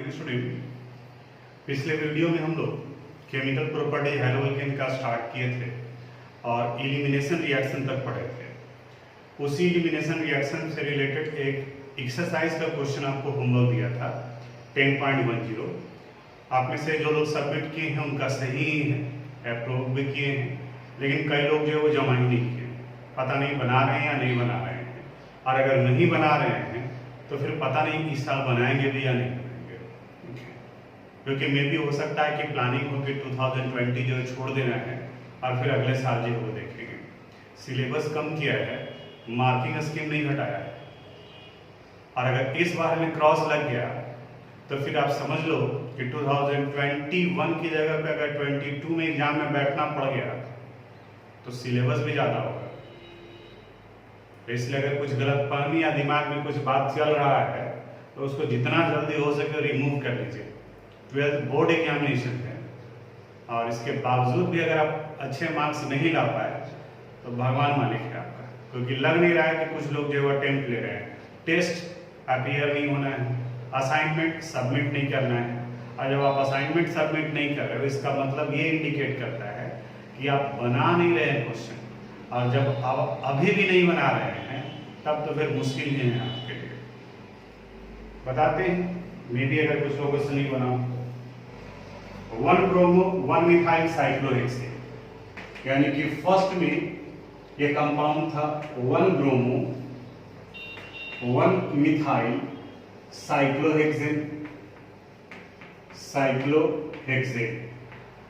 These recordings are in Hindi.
Morning student. पिछले वीडियो में हम लोग केमिकल प्रॉपर्टी हेलोएल्केन का स्टार्ट किए थे और इलिमिनेशन रिएक्शन तक पढ़े थे। उसी इलिमिनेशन रिएक्शन से रिलेटेड एक एक्सरसाइज का क्वेश्चन आपको होमवर्क दिया था 10.10। आप में से जो लोग सबमिट किए हैं उनका सही है, अप्रूव भी किए हैं, लेकिन कई लोग जो है वो जमा ही नहीं किए, पता नहीं बना रहे हैं या नहीं बना रहे हैं। और अगर नहीं बना रहे हैं तो फिर पता नहीं इस साल बनाएंगे भी या नहीं बनाएंगे, क्योंकि मे भी हो सकता है कि प्लानिंग हो कि 2020 जो है छोड़ देना है और फिर अगले साल जो है वो देखेंगे। सिलेबस कम किया है, मार्किंग स्कीम नहीं घटाया है, और अगर इस बार में क्रॉस लग गया तो फिर आप समझ लो कि 2021 की जगह पे अगर 22 में एग्जाम में बैठना पड़ गया तो सिलेबस भी ज़्यादा होगा। इसलिए अगर कुछ गलतफहमी या दिमाग में कुछ बात चल रहा है तो उसको जितना जल्दी हो सके रिमूव कर लीजिए। 12th बोर्ड एग्जामिनेशन है और इसके बावजूद भी अगर आप अच्छे मार्क्स नहीं ला पाए तो भगवान मालिक है आपका, क्योंकि लग नहीं रहा है कि कुछ लोग जो है अटेम्प्ट ले रहे हैं। टेस्ट अपीयर नहीं होना है, असाइनमेंट सबमिट नहीं करना है, और जब आप असाइनमेंट सबमिट नहीं कर रहे हो इसका मतलब ये इंडिकेट करता है कि आप बना नहीं रहे हैं क्वेश्चन, और जब आप अभी भी नहीं बना रहे हैं तब तो फिर मुश्किल ही है आपके लिए। बताते हैं, मे भी अगर कुछ लोगों से नहीं बनाओ। 1 ब्रोमो 1 मिथाइल साइक्लोहेक्सेन, यानी कि फर्स्ट में ये कंपाउंड था 1 ब्रोमो 1 मिथाइल साइक्लोहेक्सेन।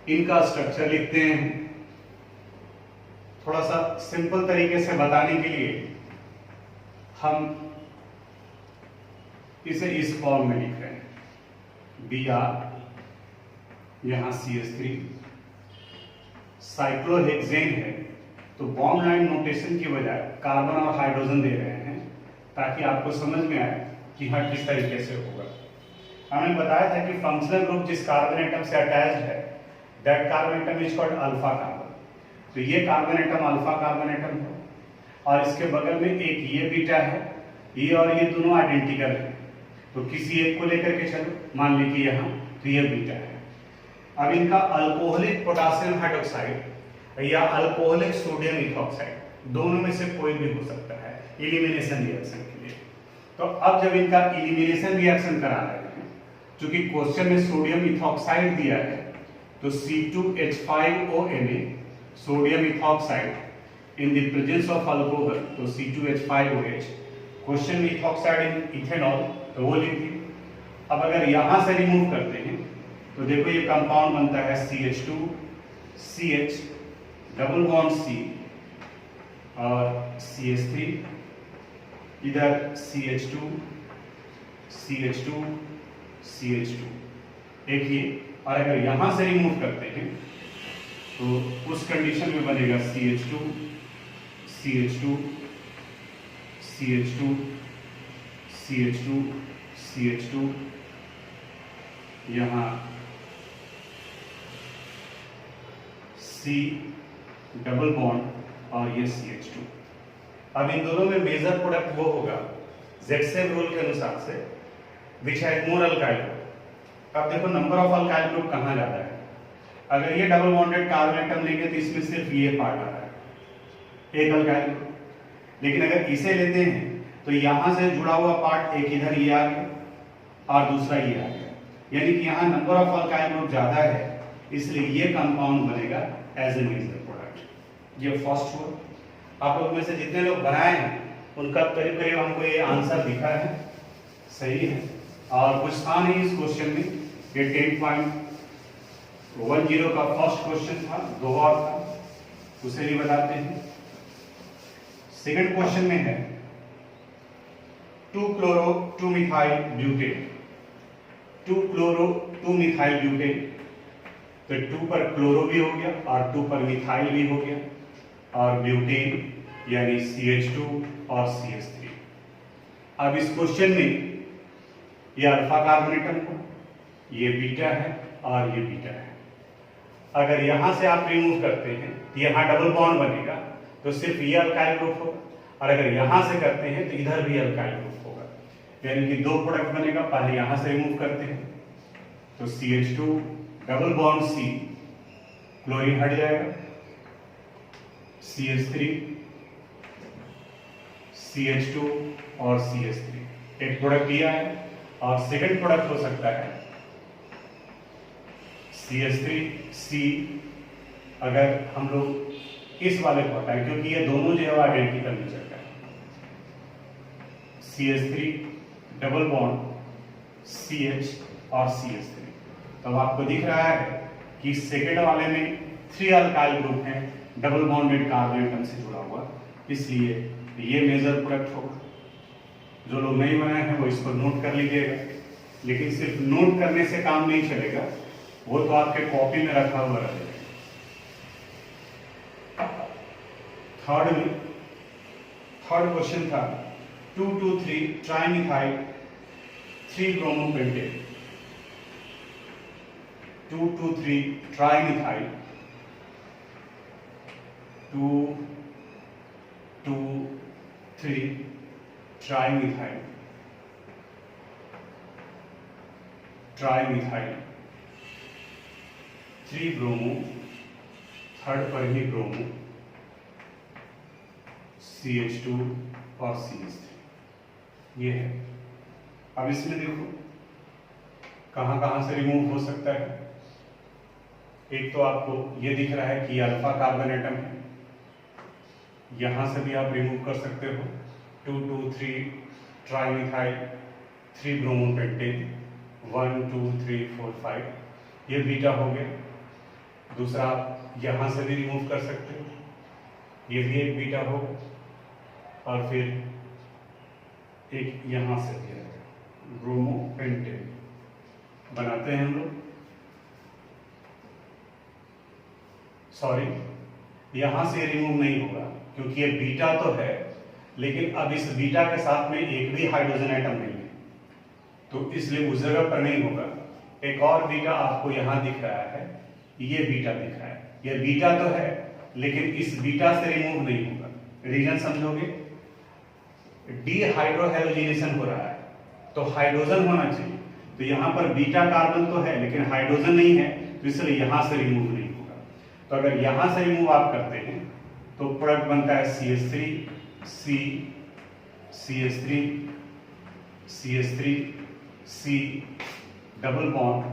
इनका स्ट्रक्चर लिखते हैं। थोड़ा सा सिंपल तरीके से बताने के लिए हम इसे इस फॉर्म में लिख रहे हैं, Br, यहां CH3, साइक्लोहेक्सेन है तो बॉन्ड लाइन नोटेशन की बजाय कार्बन और हाइड्रोजन दे रहे हैं ताकि आपको समझ में आए कि हाँ किस तरीके से होगा। हमने बताया था कि फंक्शनल ग्रुप जिस कार्बन एटम से अटैच्ड है that carbon atom is called alpha carbon. तो ये carbon atom alpha carbon atom है और इसके बगल में एक ये बीटा है, ये और ये दोनों आइडेंटिकल है, तो किसी एक को लेकर के चलो, मान लीजिए यहाँ तो ये बीटा है। अब इनका अल्कोहलिक पोटेशियम हाइड्रोक्साइड या अल्कोहलिक सोडियम इथॉक्साइड दोनों में से कोई भी हो सकता है इलिमिनेशन रिएक्शन के लिए। तो अब जब इनका इलिमिनेशन रिएक्शन करा रहे हैं, चूंकि क्वेश्चन में सोडियम इथॉक्साइड दिया है तो C2H5ONa sodium ethoxide in the presence of alcohol तो C2H5OH, क्वेश्चन में इथॉक्साइड इन इथेनॉल तो वो लिख दी। अब अगर यहां से रिमूव करते हैं तो देखो ये कंपाउंड बनता है CH2 CH double bond C और CH3, इधर CH2 CH2 CH2 एक ही। और अगर यहां से रिमूव करते हैं तो उस कंडीशन में बनेगा CH2 CH2 CH2 CH2 CH2, यहाँ C डबल बॉन्ड और ये CH2। अब इन दोनों में मेजर प्रोडक्ट वो होगा ज़ेडसेव रूल के अनुसार से which has more alkyl group. अब देखो नंबर ऑफ अल्काइल ग्रुप कहाँ ज्यादा है। अगर ये डबल बॉन्डेड कार्बन एटम लेंगे तो इसमें सिर्फ ये पार्ट आ रहा है, एक अल्काइल ग्रुप। लेकिन अगर इसे लेते हैं तो यहां से जुड़ा हुआ पार्ट एक इधर ये आ गया और दूसरा ये आ गया, यानी कि यहाँ नंबर ऑफ अल्काइल ग्रुप ज्यादा है, इसलिए ये कंपाउंड बनेगा एज ए मेजर प्रोडक्ट। ये फर्स्ट हुआ। आप लोग में से जितने लोग बनाए हैं उनका करीब करीब हमको ये आंसर दिखा है, सही है। और कुछ था नहीं इस क्वेश्चन में, ये 10.10 का फर्स्ट क्वेश्चन था, दो और था, उसे भी बताते हैं। सेकंड क्वेश्चन में है 2-chloro-2-methyl ब्यूटेन। 2-chloro-2-methyl ब्यूटेन, तो 2 पर क्लोरो भी हो गया और 2 पर मिथाइल भी हो गया, और ब्यूटेन यानी CH2 और CH3। अब इस क्वेश्चन में ये अल्फा कार्बन एटम को, ये बीटा है और ये बीटा है। अगर यहां से आप रिमूव करते हैं तो यहां डबल बॉन्ड बनेगा तो सिर्फ ये अल्काइल ग्रुप होगा, और अगर यहां से करते हैं तो इधर भी अल्काइल ग्रुप होगा, यानी कि दो प्रोडक्ट बनेगा। पहले यहां से रिमूव करते हैं तो CH2 double bond C, chlorine हट जाएगा, CH3 CH2 और CH3 एक प्रोडक्ट दिया है, और सेकंड प्रोडक्ट हो सकता है CH3C, अगर हम लोग इस वाले को हटाएं, क्योंकि ये दोनों जो है आइडेंटिकल नेचर का है, CH3 डबल बॉन्ड CH और CH3, तो आपको दिख रहा है कि सेकेंड वाले में 3 अल्काइल ग्रुप हैं, डबल बॉन्डेड कार्बन एटम से जुड़ा हुआ, इसलिए ये मेजर प्रोडक्ट होगा। जो लोग नहीं बनाए हैं वो इसको नोट कर लीजिएगा, लेकिन सिर्फ नोट करने से काम नहीं चलेगा, वो तो आपके कॉपी में रखा हुआ रहेगा। थर्ड क्वेश्चन था 2,2,3 trimethyl 3-bromopentate, 2,2,3 trimethyl 2,2,3 trimethyl 3-bromo, third पर ही ब्रोमो, CH2 और CH3 ये है। अब इसमें देखो कहां कहां से रिमूव हो सकता है। एक तो आपको ये दिख रहा है कि अल्फा कार्बन एटम है, यहां से भी आप रिमूव कर सकते हो, 2,2,3 ट्राइमिथाइल 3-bromopentate 1, 2, 3, 4, 5, ये बीटा हो गया। दूसरा आप यहां से भी रिमूव कर सकते हो, ये भी एक बीटा होगा, और फिर एक यहां से भी है, ब्रोमोपेंटेट बनाते हैं हम लोग। सॉरी, यहां से रिमूव नहीं होगा क्योंकि ये बीटा तो है, लेकिन अब इस बीटा के साथ में एक भी हाइड्रोजन एटम नहीं है, तो इसलिए उस जगह पर नहीं होगा। एक और बीटा आपको यहां दिख रहा है, ये बीटा दिख रहा है, ये बीटा तो है लेकिन इस बीटा से रिमूव नहीं होगा। रीजन समझोगे, डीहाइड्रोहेलोजिनेशन हो रहा है तो हाइड्रोजन होना चाहिए, तो यहां पर बीटा कार्बन तो है लेकिन हाइड्रोजन नहीं है, तो इसलिए यहां से रिमूव नहीं होगा। तो अगर यहां से रिमूव आप करते हैं तो प्रोडक्ट बनता है CH3 C, CH3 CH3 C double bond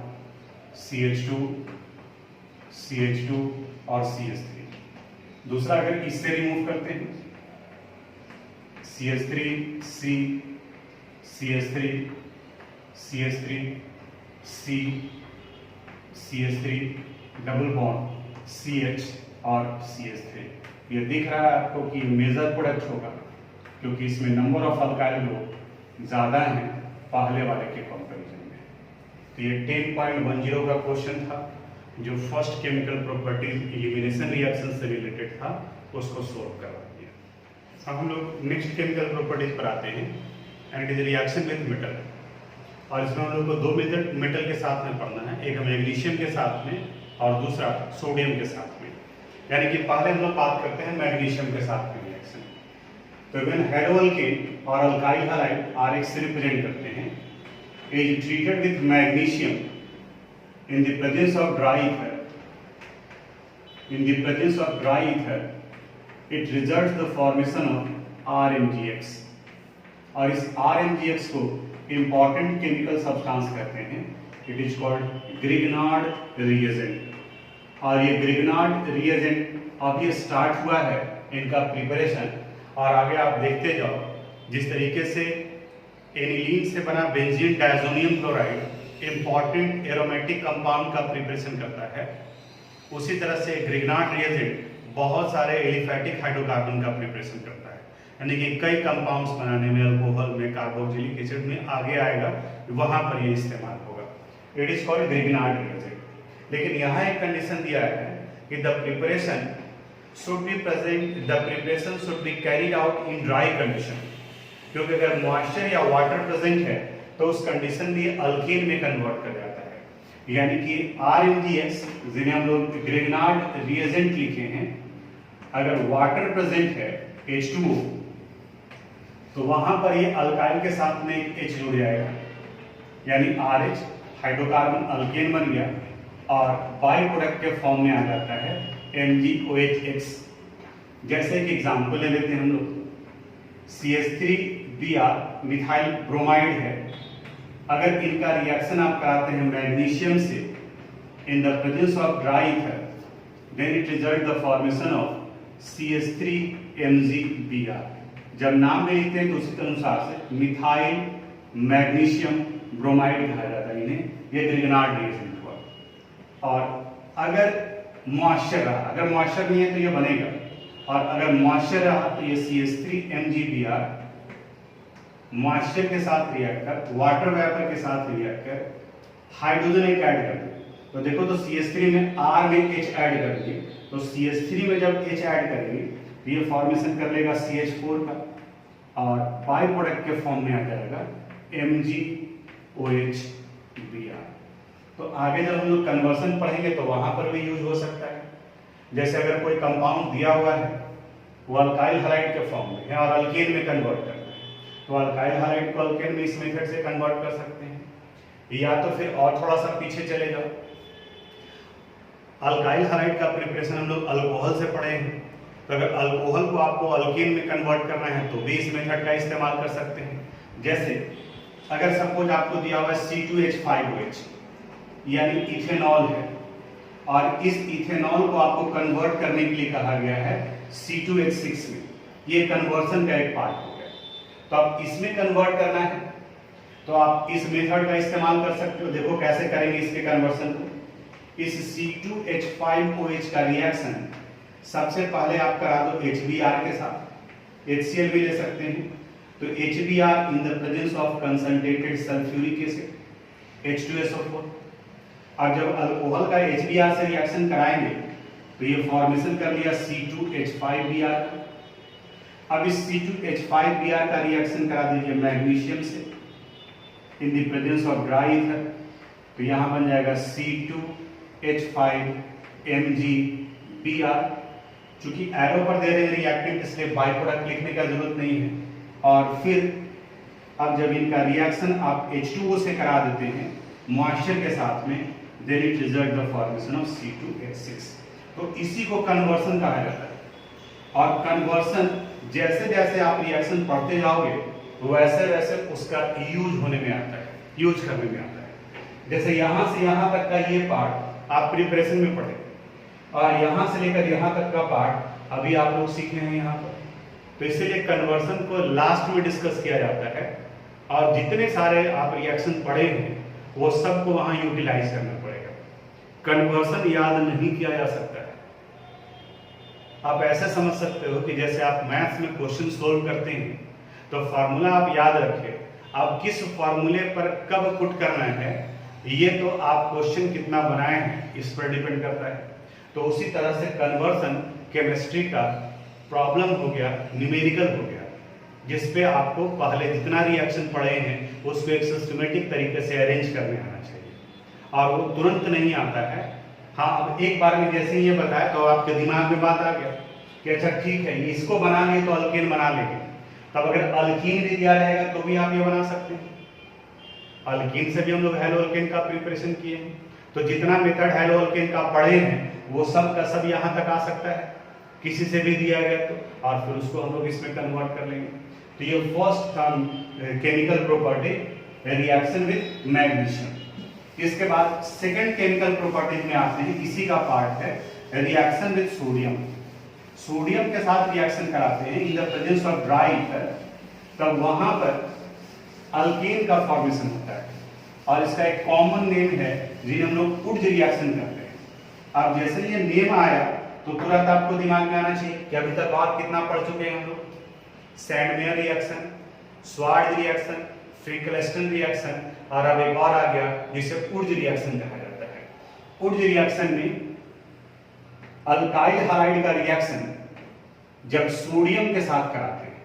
CH2 CH2 और CH3। दूसरा अगर इससे रिमूव करते हैं CH3 C CH3 CH3 C CH3 double bond CH और CH3, ये दिख रहा है आपको कि मेजर प्रोडक्ट होगा क्योंकि इसमें नंबर ऑफ अल्काइल ग्रुप ज्यादा हैं पहले वाले के कंपैरिजन में। तो ये 10.10 का क्वेश्चन था जो first chemical properties elimination reaction से रिलेटेड था, उसको सोल्व करवा दिया। अब हम लोग नेक्स्ट केमिकल प्रॉपर्टीज पर आते हैं, and it is reaction with metal, और इसमें हम लोग को 2 मेटल के साथ में पढ़ना है, एक मैग्नीशियम के साथ में और दूसरा सोडियम के साथ में। यानी कि पहले हम लोग बात करते हैं मैग्नीशियम के साथ में रिएक्शन। तो व्हेन हेटेरोअल्केन और अल्काइल हैलाइड RX रिप्रेजेंट करते हैं, is treated with magnesium in the presence of dry ether, it results the formation of RMGX, और इस RMGX को important chemical substance कहते हैं, it is called Grignard reagent। और ये Grignard reagent अब ये स्टार्ट हुआ है इनका प्रिपरेशन, और आगे आप देखते जाओ जिस तरीके से एनिलीन से बना benzene diazonium chloride important aromatic compound का प्रिपरेशन करता है, उसी तरह से ग्रिग्नार्ड रिएजेंट बहुत सारे एलिफैटिक हाइड्रोकार्बन का प्रिपरेशन करता है, यानी कि कई कंपाउंड्स बनाने में, अल्कोहल में, कार्बोक्सिलिक एसिड में आगे आएगा, वहां पर ये इस्तेमाल होगा। It is called Grignard reagent. लेकिन यहाँ एक कंडीशन दिया है कि the preparation should be carried out in dry condition, क्योंकि अगर मॉइस्चर या वाटर प्रेजेंट है तो उस कंडीशन में अल्केन में कन्वर्ट कर जाता है। यानी कि RMGX जिन्हें हम लोग ग्रिग्नार्ड रिएजेंट लिखे हैं, अगर वाटर प्रेजेंट है H2O तो वहां पर ये अल्काइल के साथ में एक H जुड़ जाएगा, यानी RH हाइड्रोकार्बन अल्केन बन गया और बाई प्रोडक्ट के फॉर्म में आ जाता है MgOH। जैसे कि एग्जाम्पल ले लेते हैं हम लोग, CH3Br मिथाइल ब्रोमाइड है। अगर इनका रिएक्शन आप कराते हैं मैग्नीशियम से in the presence of dry ether, then it result the formation of CH3MgBr। जब नाम में लिखते हैं तो उसी के अनुसार से मिथाइल मैग्नीशियम ब्रोमाइड कहा जाता है इन्हें, ये ग्रिगनार्ड रिएक्शन हुआ। और अगर मॉइस्चर रहा, अगर मॉइस्चर नहीं है तो ये बनेगा, और अगर मॉइस्चर रहा तो ये CH3MgBr मॉइस्चर के साथ रिएक्ट कर, वाटर वेपर के साथ रिएक्ट कर हाइड्रोजन एक ऐड कर दे। तो देखो तो CH3 में R में H ऐड कर दिए, तो CH3 में जब H ऐड करेंगे तो ये फॉर्मेशन कर लेगा CH4 का, और बाई प्रोडक्ट के फॉर्म में आ जाएगा MgOH Br। तो आगे जब हम लोग कन्वर्सन पढ़ेंगे तो वहां पर भी यूज हो सकता है। जैसे अगर कोई कंपाउंड दिया हुआ है वो अल्काइल हैलाइड के फॉर्म में है और अल्केन में कन्वर्ट करना है, तो अल्काइल हैलाइड को अल्केन में इस मेथड से कन्वर्ट कर सकते हैं। या तो फिर और थोड़ा सा पीछे चले जाओ, अल्काइल हैलाइड का प्रिपरेशन हम लोग अल्कोहल से पढ़े हैं, तो अगर अल्कोहल को आपको अल्केन में कन्वर्ट करना है तो भी इस मेथड का इस्तेमाल कर सकते हैं। जैसे अगर सपोज आपको दिया हुआ है C2H5OH यानी इथेनॉल है, और इस इथेनॉल को आपको कन्वर्ट करने के लिए कहा गया है C2H6 में, ये कन्वर्सन का एक पार्ट हो गया। तो आप इसमें कन्वर्ट करना है तो आप इस मेथड का इस्तेमाल कर सकते हो। देखो कैसे करेंगे इसके कन्वर्सन को। इस C2H5OH का रिएक्शन सबसे पहले आप करा दो HBr के साथ, HCl भी ले सकते हैं। तो HBr in the presence of concentrated sulphuric acid H2SO4। और जब अल्कोहल का HBr से रिएक्शन कराएंगे तो ये फॉर्मेशन कर लिया C2H5Br। अब इस C2H5Br का रिएक्शन करा दीजिए मैग्नीशियम से in the presence of dry ether, तो यहां बन जाएगा C2H5MgBr। चूंकि एरो पर दे रहे हैं रिएक्टेंट इसलिए बाई प्रोडक्ट लिखने का जरूरत नहीं है। और फिर अब जब इनका रिएक्शन आप H2O से करा देते हैं मॉइस्चर के साथ में, then it result the formation of C2H6। तो इसी को कन्वर्सन कहा जाता है। और कन्वर्सन जैसे जैसे आप रिएक्शन पढ़ते जाओगे वैसे वैसे उसका यूज होने में आता है, यूज करने में आता है। जैसे यहां से यहां तक का ये पार्ट आप प्रिपरेशन में पढ़े, और यहां से लेकर यहां तक का पार्ट अभी आप लोग सीखे हैं यहाँ पर। तो इसीलिए कन्वर्सन को लास्ट में डिस्कस किया जाता है, और जितने सारे आप रिएक्शन पढ़े हैं वो सबको वहां यूटिलाइज करना पड़ेगा। कन्वर्सन याद नहीं किया जा सकता है। आप ऐसे समझ सकते हो कि जैसे आप मैथ्स में क्वेश्चन सोल्व करते हैं तो फार्मूला आप याद रखें, आप किस फार्मूले पर कब पुट करना है ये तो आप क्वेश्चन कितना बनाए हैं इस पर डिपेंड करता है। तो उसी तरह से कन्वर्सन केमिस्ट्री का प्रॉब्लम हो गया, न्यूमेरिकल हो गया, जिसपे आपको पहले जितना रिएक्शन पढ़े हैं उसको एक सिस्टमेटिक तरीके से अरेंज करने आना चाहिए, और वो तुरंत नहीं आता है। हाँ, अब एक बार में जैसे ही ये बताया तो आपके दिमाग में बात आ गया कि अच्छा ठीक है इसको बना लिए तो अल्केन बना लेंगे। तब अगर अल्कीन भी दिया रहेगा तो भी आप ये बना सकते हैं। अल्कीन से भी हम लोग हेलो अल्केन का प्रिपरेशन किए हैं, तो जितना मेथड हेलो अल्केन का पढ़े हैं वो सब का सब यहाँ तक आ सकता है, किसी से भी दिया गया तो, और फिर उसको हम लोग इसमें कन्वर्ट कर लेंगे। तो ये first term chemical property reaction with magnesium. इसके बाद सेकंड केमिकल प्रॉपर्टीज में आते हैं, इसी का पार्ट है रिएक्शन विद सोडियम। सोडियम के साथ रिएक्शन कराते हैं इन the presence of dry ether, तब वहां पर अल्केन का फॉर्मेशन होता है, और इसका एक कॉमन नेम है जिन्हें हम लोग उड्ज रिएक्शन करते हैं। अब जैसे ये नेम आया तो तुरंत आपको दिमाग में आना चाहिए कि अभी तक और कितना पढ़ चुके हैं हम लोग, Sandmeyer reaction, Swarts reaction, Finkelstein reaction, और अब एक और आ गया जिसे उड्ज रिएक्शन कहा जाता है। उड्ज रिएक्शन में अल्काइल हैलाइड का रिएक्शन जब सोडियम के साथ कराते हैं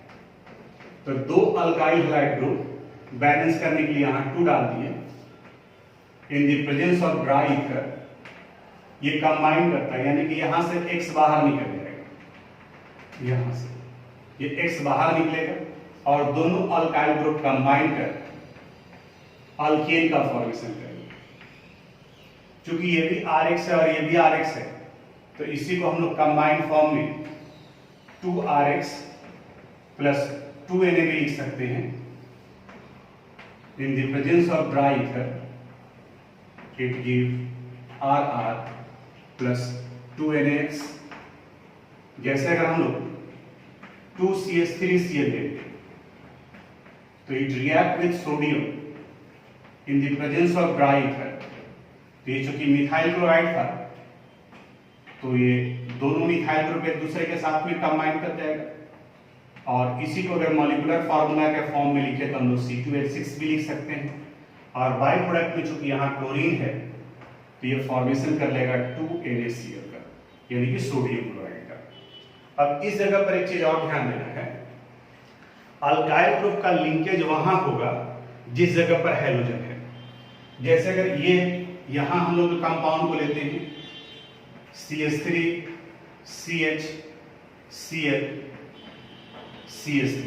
तो दो अल्काइल हैलाइड ग्रुप बैलेंस करने के लिए यहां 2 डाल दिए इन the presence of dry ether, ये कंबाइन करता है, यानी कि यहां से X बाहर निकल जाएगा, यहां से ये X बाहर निकलेगा और दोनों अल्काइल ग्रुप कंबाइन कर अल्केन का फॉर्मेशन करेंगे। चूंकि ये भी RX है और ये भी RX है, तो इसी को हम लोग कंबाइंड फॉर्म में 2RX प्लस 2Na भी लिख सकते हैं। इन the presence of dry ether it give RR plus 2NaX। जैसे अगर हम लोग 2CH3Cl लेते तो it react with sodium in the presence of dry ether. तो ये चूंकि मिथाइल क्लोराइड था तो ये दोनों मिथाइल ग्रुप एक दूसरे के साथ में कंबाइन कर जाएगा। और इसी को अगर मॉलिक्यूलर फार्मूला के फॉर्म में लिखे तो हम लोग C2H6 भी लिख सकते हैं। और बाई प्रोडक्ट में चूंकि यहाँ क्लोरीन है तो ये फॉर्मेशन कर लेगा 2NaCl का, यानी कि सोडियम क्लोराइड का। अब इस जगह पर एक चीज और ध्यान देना है, अल्काइल ग्रुप का लिंकेज वहां होगा जिस जगह पर हैलोजन है। जैसे अगर ये यहां हम लोग कंपाउंड को लेते हैं CH3 CH Cl CH3,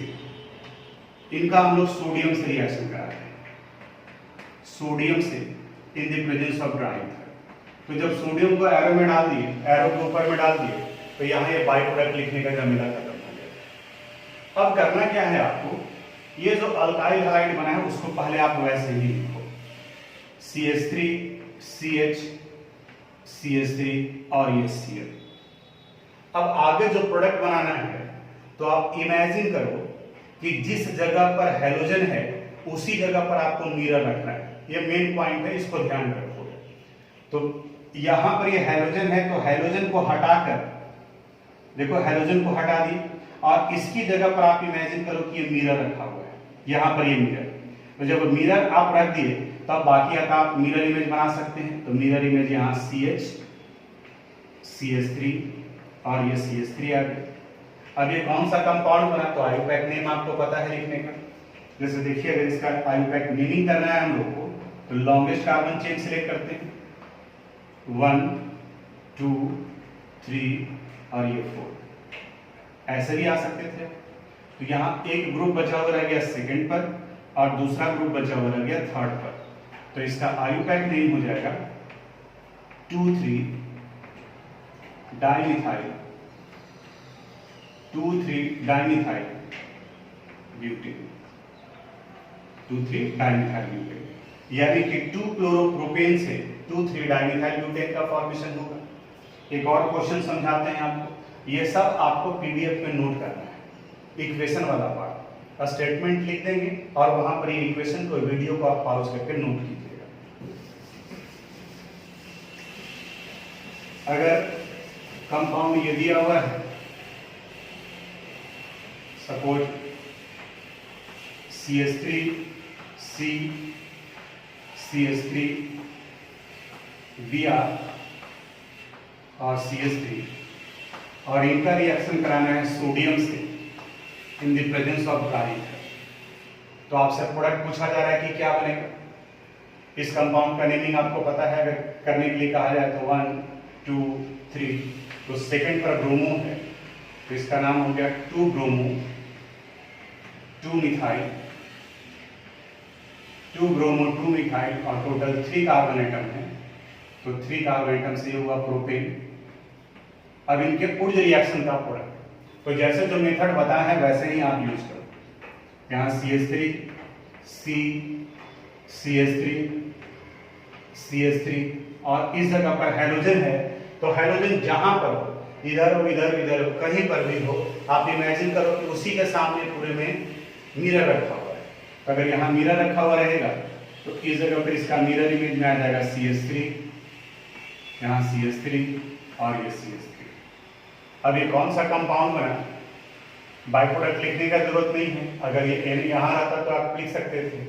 इनका हम लोग सोडियम से रिएक्शन करा रहे हैं, सोडियम से in the presence of dry ether. तो जब सोडियम को एरो में डाल दिए, एरो को ऊपर में डाल दिए, तो यहाँ ये बाई प्रोडक्ट लिखने का झमेला खत्म हो गया। अब करना क्या है आपको, ये जो अल्काइल हैलाइड बना है उसको पहले आप वैसे ही लिखो, CH3 CH CH3 और ये Cl। अब आगे जो प्रोडक्ट बनाना है तो आप इमेजिन करो कि जिस जगह पर हैलोजन है उसी जगह पर आपको मिरर रखना है। ये मेन पॉइंट है, इसको ध्यान रखो। तो यहां पर ये हैलोजन है तो हैलोजन को हटाकर, देखो हैलोजन को हटा दी और इसकी जगह पर आप इमेजिन करो कि ये मिरर रखा हुआ है, यहां पर ये मिरर। तो जब मिरर आप रख दिए तब बाकी आप मिरर इमेज बना सकते हैं। तो मिरर इमेज यहाँ CH CH3 और ये CH3 आ गया। अब ये कौन सा कंपाउंड बना, तो आयुपैक नेम आपको पता है लिखने का। जैसे देखिए अगर इसका आयुपैक नेमिंग करना है हम लोग को तो लॉन्गेस्ट कार्बन चेन सिलेक्ट करते हैं, 1 2 3 और ये 4, ऐसे भी आ सकते थे। तो यहाँ एक ग्रुप बचा हुआ रह गया सेकंड पर और दूसरा ग्रुप बचा हुआ रह गया थर्ड पर। तो इसका आयुपैक नेम हो जाएगा 2,3 dimethyl 2,3 dimethyl butane, 2,3 dimethyl butane, यानी कि 2 क्लोरोप्रोपेन से 2,3 डाइमिथाइल ब्यूटेन का फॉर्मेशन होगा। एक और क्वेश्चन समझाते हैं आपको, ये सब आपको पीडीएफ में नोट करना है। इक्वेशन वाला पार्ट स्टेटमेंट लिख देंगे और वहां पर ये इक्वेशन को, वीडियो को आप पॉज करके नोट कीजिएगा। अगर कंपाउंड ये दिया हुआ है, suppose CH3 C CH3 Br और CH3, और इनका रिएक्शन कराना है सोडियम से in the presence of dry ether. तो आपसे प्रोडक्ट पूछा जा रहा है कि क्या बनेगा। इस कंपाउंड का नेमिंग आपको पता है, अगर करने के लिए कहा जाए तो 1 2 3, तो सेकंड पर ब्रोमो है तो इसका नाम हो गया 2 ब्रोमो 2 मिथाइल 2 ब्रोमो 2 मिथाइल, और टोटल 3 कार्बन एटम है। तो 3 कार्बन एटम से हुआ प्रोपेन। अब इनके पुर्ज रिएक्शन का प्रोडक्ट, तो जैसे जो मेथड बताया है वैसे ही आप यूज करो। यहाँ CH3 C CH3 CH3, और इस जगह पर हैलोजन है तो हैलोजन जहां पर हो, इधर हो इधर इधर हो, कहीं पर भी हो, आप इमेजिन करो कि उसी के सामने पूरे में मिरर रखा हुआ है। तो अगर यहाँ मिरर रखा हुआ रहेगा तो इस जगह पर इसका मिरर इमेज में आ जाएगा CH3, यहाँ CH3 और ये CH3। अब ये कौन सा कंपाउंड बना, बाई प्रोडक्ट लिखने का जरूरत नहीं है। अगर ये Na यहाँ रहता तो आप लिख सकते थे,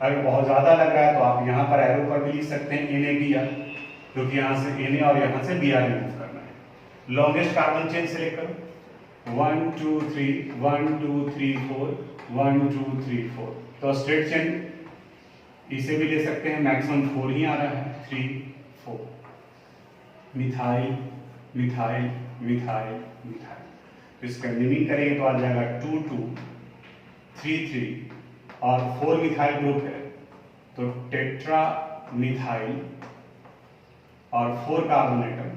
अगर बहुत ज्यादा लग रहा है तो आप यहाँ पर एरो पर भी लिख सकते हैं NaBr, क्योंकि यहाँ से Na और यहाँ से Br रिमूव करना है। लॉन्गेस्ट कार्बन चेन सिलेक्ट करो, 1 2 3 1 2 3 4 1 2 3 4। तो स्ट्रेट चेन इसे भी ले सकते हैं, मैक्सिमम 4 ही आ रहा है, 3 4, मिथाइल मिथाइल मिथाइल मिथाइल। तो इसका नेमिंग करेंगे तो आ जाएगा 2 2 3 3 और 4 मिथाइल ग्रुप है तो टेट्रा मिथाइल और 4 कार्बन एटम,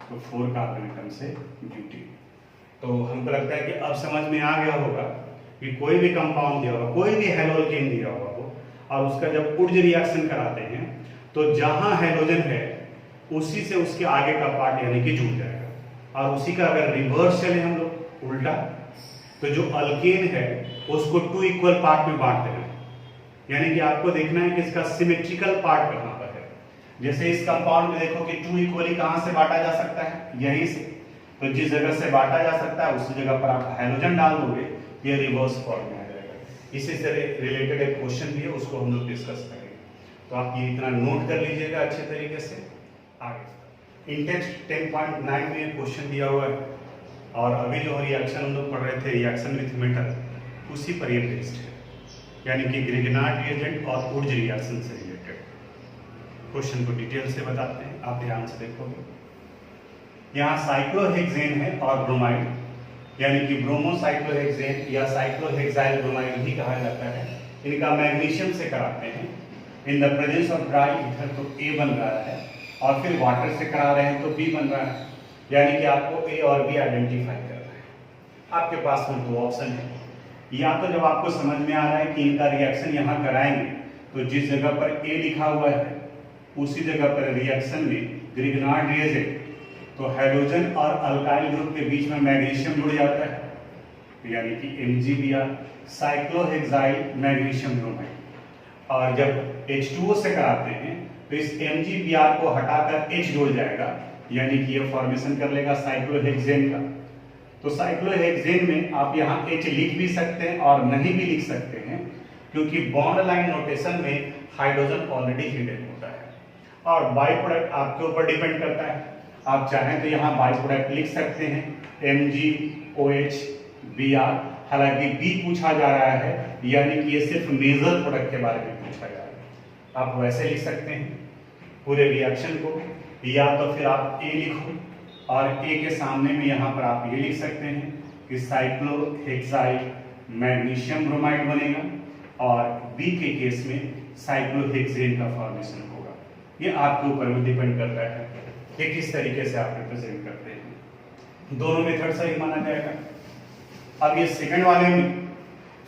तो 4 कार्बन एटम से ब्यूटीन। तो हमको लगता है कि अब समझ में आ गया होगा कि कोई भी कंपाउंड दिया होगा, कोई भी हैलोजन दिया होगा वो, और उसका जब ऊर्ज रिएक्शन कराते हैं तो जहां हैलोजन है उसी से उसके आगे का पार्ट यानी कि जुड़ जाएगा, और उसी का अगर रिवर्स चले हम लोग उल्टा, तो जो अल्केन है उसको 2 इक्वल पार्ट में बांट देना है। यानी कि आपको देखना है कि इसका सिमेट्रिकल पार्ट कहां पर है। जैसे इस कंपाउंड में देखो कि 2 इक्वली कहां से बांटा जा सकता है, यहीं से। तो जिस जगह से बांटा जा सकता है उसी जगह पर आप हैलोजन डाल दोगे, ये रिवर्स फॉर्म में आ जाएगा। इसी से रिलेटेड एक क्वेश्चन भी है, उसको हम लोग डिस्कस करेंगे। तो आप ये इतना नोट कर लीजिएगा अच्छे तरीके से। आगे इंटेक्स्ट 10.9 में क्वेश्चन दिया हुआ है, और अभी जो रिएक्शन हम लोग पढ़ रहे थे रिएक्शन विथ मेटल, उसी पर ये बेस्ड है, यानी कि ग्रिग्नार्ड रिएजेंट और ऊर्ज रिएक्शन से रिलेटेड। क्वेश्चन को डिटेल से बताते हैं, आप ध्यान से देखोगे। यहाँ साइक्लोहेक्सेन है और ब्रोमाइड, यानी कि ब्रोमोसाइक्लोहेक्सेन या साइक्लोहेक्साइल ब्रोमाइड भी कहा जाता है। इनका मैग्नीशियम से कराते हैं इन the presence of dry ether, तो ए बन रहा है, और फिर वाटर से करा रहे हैं तो बी बन रहा है। यानी कि आपको ए और बी आइडेंटिफाई करना है। आपके पास में 2 ऑप्शन है, या तो जब आपको समझ में आ रहा है कि इनका रिएक्शन यहाँ कराएंगे तो जिस जगह पर ए लिखा हुआ है उसी जगह पर रिएक्शन में ग्रिग्नार्ड रिएजेंट, तो हाइड्रोजन और अल्काइल ग्रुप के बीच में मैग्नीशियम जुड़ जाता है, यानी कि MgBr, साइक्लोहेक्साइल मैग्नीशियम ब्रोमाइड। और जब H2O से कराते हैं तो इस MgBr को हटाकर H जुड़ जाएगा, यानी कि ये फॉर्मेशन कर लेगा साइक्लोहेक्सेन का। तो साइक्लोहेक्सेन में आप यहाँ H लिख भी सकते हैं और नहीं भी लिख सकते हैं, क्योंकि बॉन्ड लाइन नोटेशन में हाइड्रोजन ऑलरेडी हिडन होता है, और बाई प्रोडक्ट आपके ऊपर डिपेंड करता है। आप चाहें तो यहाँ बाई प्रोडक्ट लिख सकते हैं MgOH Br, हालांकि बी पूछा जा रहा है, यानी कि ये सिर्फ मेजर प्रोडक्ट के बारे में पूछा जा रहा है। आप वैसे लिख सकते हैं पूरे रिएक्शन को, या तो फिर आप ए लिखो और ए के सामने में यहाँ पर आप ये लिख सकते हैं कि साइक्लोहेक्साइल मैग्नीशियम ब्रोमाइड बनेगा, और बी के केस में साइक्लोहेक्सेन का फॉर्मेशन होगा। ये आपके ऊपर में डिपेंड करता है कि किस तरीके से आप रिप्रेजेंट करते हैं। दोनों मेथड सही माना जाएगा। अब ये सेकंड वाले में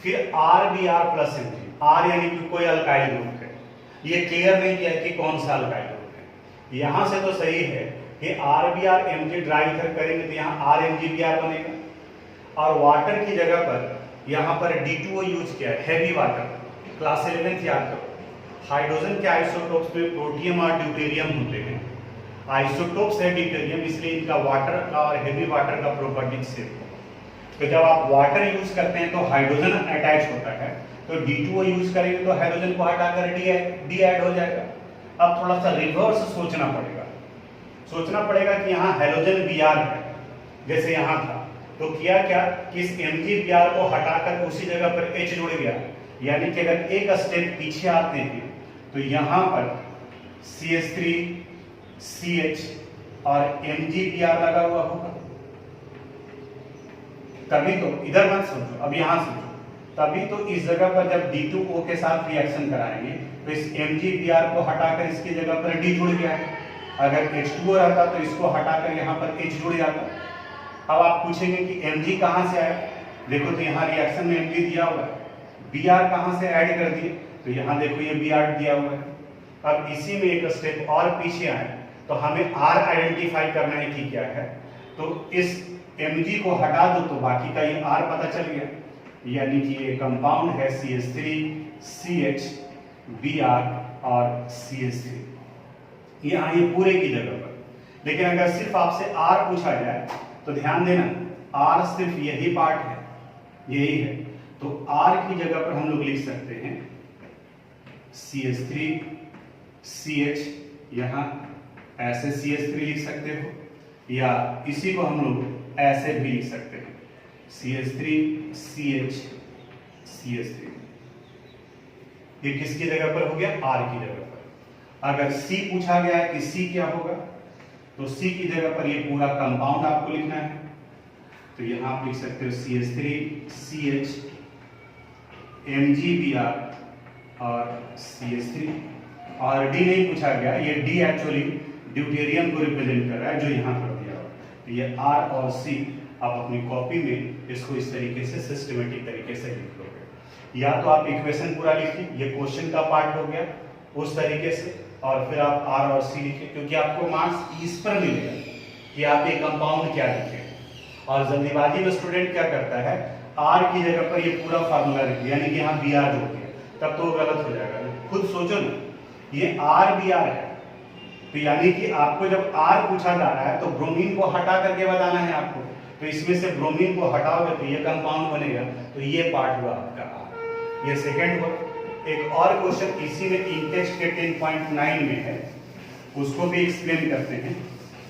फिर RBr प्लस Mg, R यानी कि कोई अल्काइल ग्रुप है, ये क्लियर नहीं किया कि कौन सा अल्काइल ग्रुप है। यहां से तो सही है कि RBr Mg ड्राई ईथर करेंगे तो यहाँ RMgBr बनेगा, और वाटर की जगह पर यहाँ पर D2O यूज किया है, हैवी वाटर। क्लास 11th याद करो, हाइड्रोजन के आइसोटोप्स में प्रोटियम और ड्यूटेरियम होते हैं। आइसोटोप्स है ड्यूटेरियम, इसलिए इनका वाटर का और हेवी वाटर का प्रॉपर्टी सेम। तो जब आप वाटर यूज करते हैं तो हाइड्रोजन अटैच होता है, तो D2O यूज करेंगे तो हाइड्रोजन को हटाकर डी ऐड हो जाएगा। अब थोड़ा सा रिवर्स सोचना पड़ेगा कि यहाँ हाइड्रोजन Br है जैसे यहाँ था, तो किया क्या कि इस MgBr को हटाकर उसी जगह पर H जुड़ गया, यानी कि अगर एक स्टेप पीछे आते हैं तो यहाँ पर CH3 CH और MgBr लगा हुआ होगा। तभी तो इधर मत सोचो, अब यहां सोचो, तभी तो इस जगह पर जब D2O के साथ रिएक्शन कराएंगे तो इस MgBr को हटाकर इसकी जगह पर D जुड़ गया है। अगर H2O रहता तो इसको हटाकर यहाँ पर H जुड़ जाता। अब आप पूछेंगे कि Mg कहां से आया, देखो तो यहाँ रिएक्शन में Mg दिया हुआ है, Br कहां से ऐड कर दिए, तो यहाँ देखो ये Br दिया हुआ है। अब इसी में एक स्टेप और पीछे आए तो हमें R आइडेंटिफाई करना है कि क्या है, तो इस Mg को हटा दो तो बाकी का ये R पता चल गया, यानी कि ये कंपाउंड है CH3 CH Br और CH3, यहाँ ये पूरे की जगह पर। लेकिन अगर सिर्फ आपसे R पूछा जाए तो ध्यान देना, R सिर्फ यही पार्ट है, यही है, तो R की जगह पर हम लोग लिख सकते हैं CH3 CH, यहाँ ऐसे CH3 लिख सकते हो, या इसी को हम लोग ऐसे भी लिख सकते हैं CH3 CH CH3। ये किसकी जगह पर हो गया, R की जगह पर। अगर C पूछा गया है कि C क्या होगा, तो C की जगह पर ये पूरा कंपाउंड आपको लिखना है, तो यहां आप लिख सकते हो CH3 CH MgBr और CH3। और D नहीं पूछा गया, ये D एक्चुअली ड्यूटेरियम को रिप्रेजेंट कर रहा है जो यहाँ पर दिया हुआ है। तो ये आर और सी आप अपनी कॉपी में इसको इस तरीके से सिस्टमेटिक तरीके से लिख लोगे। या तो आप इक्वेशन पूरा लिखिए, ये क्वेश्चन का पार्ट हो गया उस तरीके से, और फिर आप आर और सी लिखिए, क्योंकि आपको मार्क्स इस पर मिलेगा कि आप ये कंपाउंड क्या लिखे। और जल्दीबाजी में स्टूडेंट क्या करता है, आर की जगह पर ये पूरा फार्मूला लिखे, यानी कि यहाँ बी आर हो गया, तब तो गलत हो जाएगा। खुद सोचो ना, ये आर बी आर है, तो यानी कि आपको जब आर पूछा जा रहा है तो ब्रोमीन को हटा करके बताना है आपको, तो इसमें से ब्रोमीन को हटाओगे तो ये कंपाउंड बनेगा, तो ये पार्ट हुआ आपका आर। ये सेकेंड हुआ। एक और क्वेश्चन इसी में इंटेक्स्ट के 10.9 में है, उसको भी एक्सप्लेन करते हैं।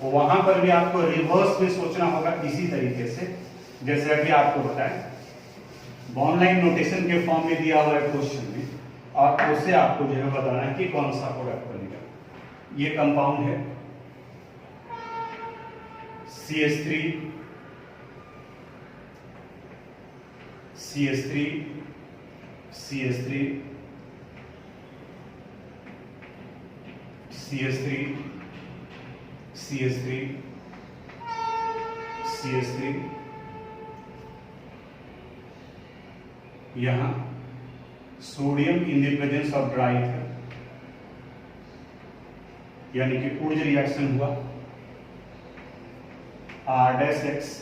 वहां पर भी आपको रिवर्स में सोचना होगा इसी तरीके से, जैसे अभी आपको बताएं बॉन्ड लाइन नोटेशन के फॉर्म में दिया हुआ है क्वेश्चन में, और उससे आपको जो है बताना है कि कौन सा प्रोडक्ट बनेगा। ये कंपाउंड है CH3 CH3 CH3 CH3 CH3 CH3, यहां sodium in the presence of dry है, यानी कि ऊर्ज रिएक्शन हुआ R-X,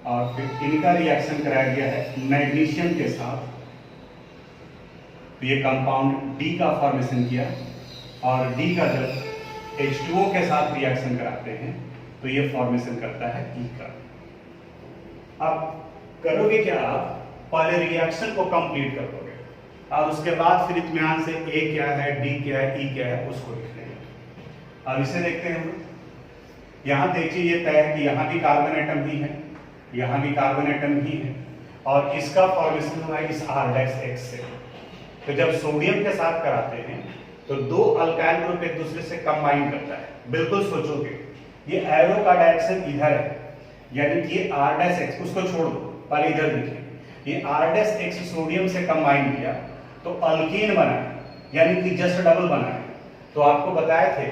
और फिर इनका रिएक्शन कराया गया है मैग्नीशियम के साथ, तो ये कंपाउंड D का फॉर्मेशन किया, और D का जब H2O के साथ रिएक्शन कराते हैं तो ये फॉर्मेशन करता है E का। अब करोगे क्या, आप पहले रिएक्शन को कंप्लीट कर दोगे और उसके बाद फिर इत्मीनान से A क्या है, D क्या है, E क्या है उसको लिख लेंगे। अब इसे देखते हैं, यहां देखिए ये तय है कि यहां भी कार्बन एटम ही है, यहां भी कार्बन एटम ही है, और इसका फॉर्मेशन हुआ है इस R-X से। तो जब सोडियम के साथ कराते हैं तो दो अल्काइल ग्रुप एक दूसरे से कंबाइन करता है। बिल्कुल सोचोगे, ये एरो का डायरेक्शन इधर है, यानी कि ये R-X, उसको छोड़ दो, पहले इधर देखिए, ये R-X सोडियम से कंबाइन किया तो अल्कीन बना, यानी कि जस्ट डबल बना है। तो आपको बताए थे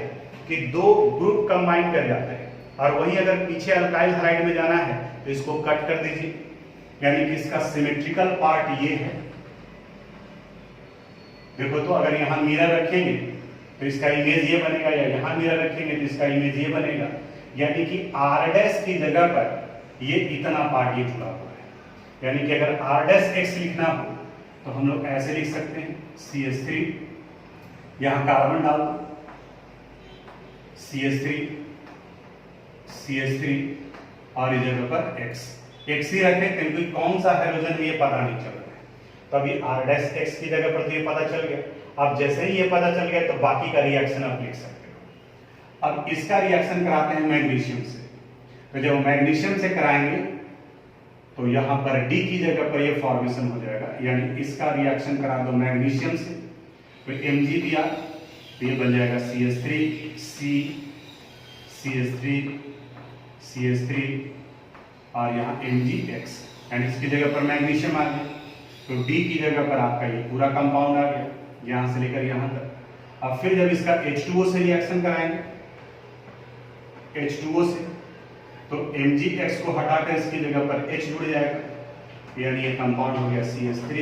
कि दो ग्रुप कंबाइन कर जाते हैं, और वही अगर पीछे अल्काइल हाइड में जाना है तो इसको कट कर दीजिए, यानी कि इसका सिमेट्रिकल पार्ट ये है। देखो तो अगर यहाँ मिरर रखेंगे तो इसका इमेज ये बनेगा, या यहाँ मिरर रखेंगे तो इसका इमेज ये बनेगा, यानी कि R' की जगह पर ये इतना पार्ट ये जुड़ा हुआ है। यानी कि अगर R' लिखना हो तो हम लोग ऐसे लिख सकते हैं CH3, यहाँ कार्बन डाल दो, CH3 CH3, और इस जगह पर X ही रखें, क्योंकि कौन सा हाइड्रोजन ये पता नहीं चल रहा है। तो अभी R-X की जगह पर तो ये पता चल गया। अब जैसे ही ये पता चल गया तो बाकी का रिएक्शन आप लिख सकते हो। अब इसका रिएक्शन कराते हैं मैग्नीशियम से, तो जब मैग्नीशियम से कराएंगे तो यहाँ पर D की जगह पर ये फॉर्मेशन हो जाएगा, यानी इसका रिएक्शन करा दो मैग्नीशियम से, तो Mg दिया तो ये बन जाएगा CH3 C CH3 CH3, और यहाँ MgX, यानी इसकी जगह पर मैग्नीशियम आ गया, तो D की जगह पर आपका ये पूरा कंपाउंड आ गया, यहां से लेकर यहां तक। अब फिर जब इसका H2O से रिएक्शन कराएंगे, H2O से, तो MgX को हटाकर इसकी जगह पर H जुड़ जाएगा, यानी ये कंपाउंड हो गया CH3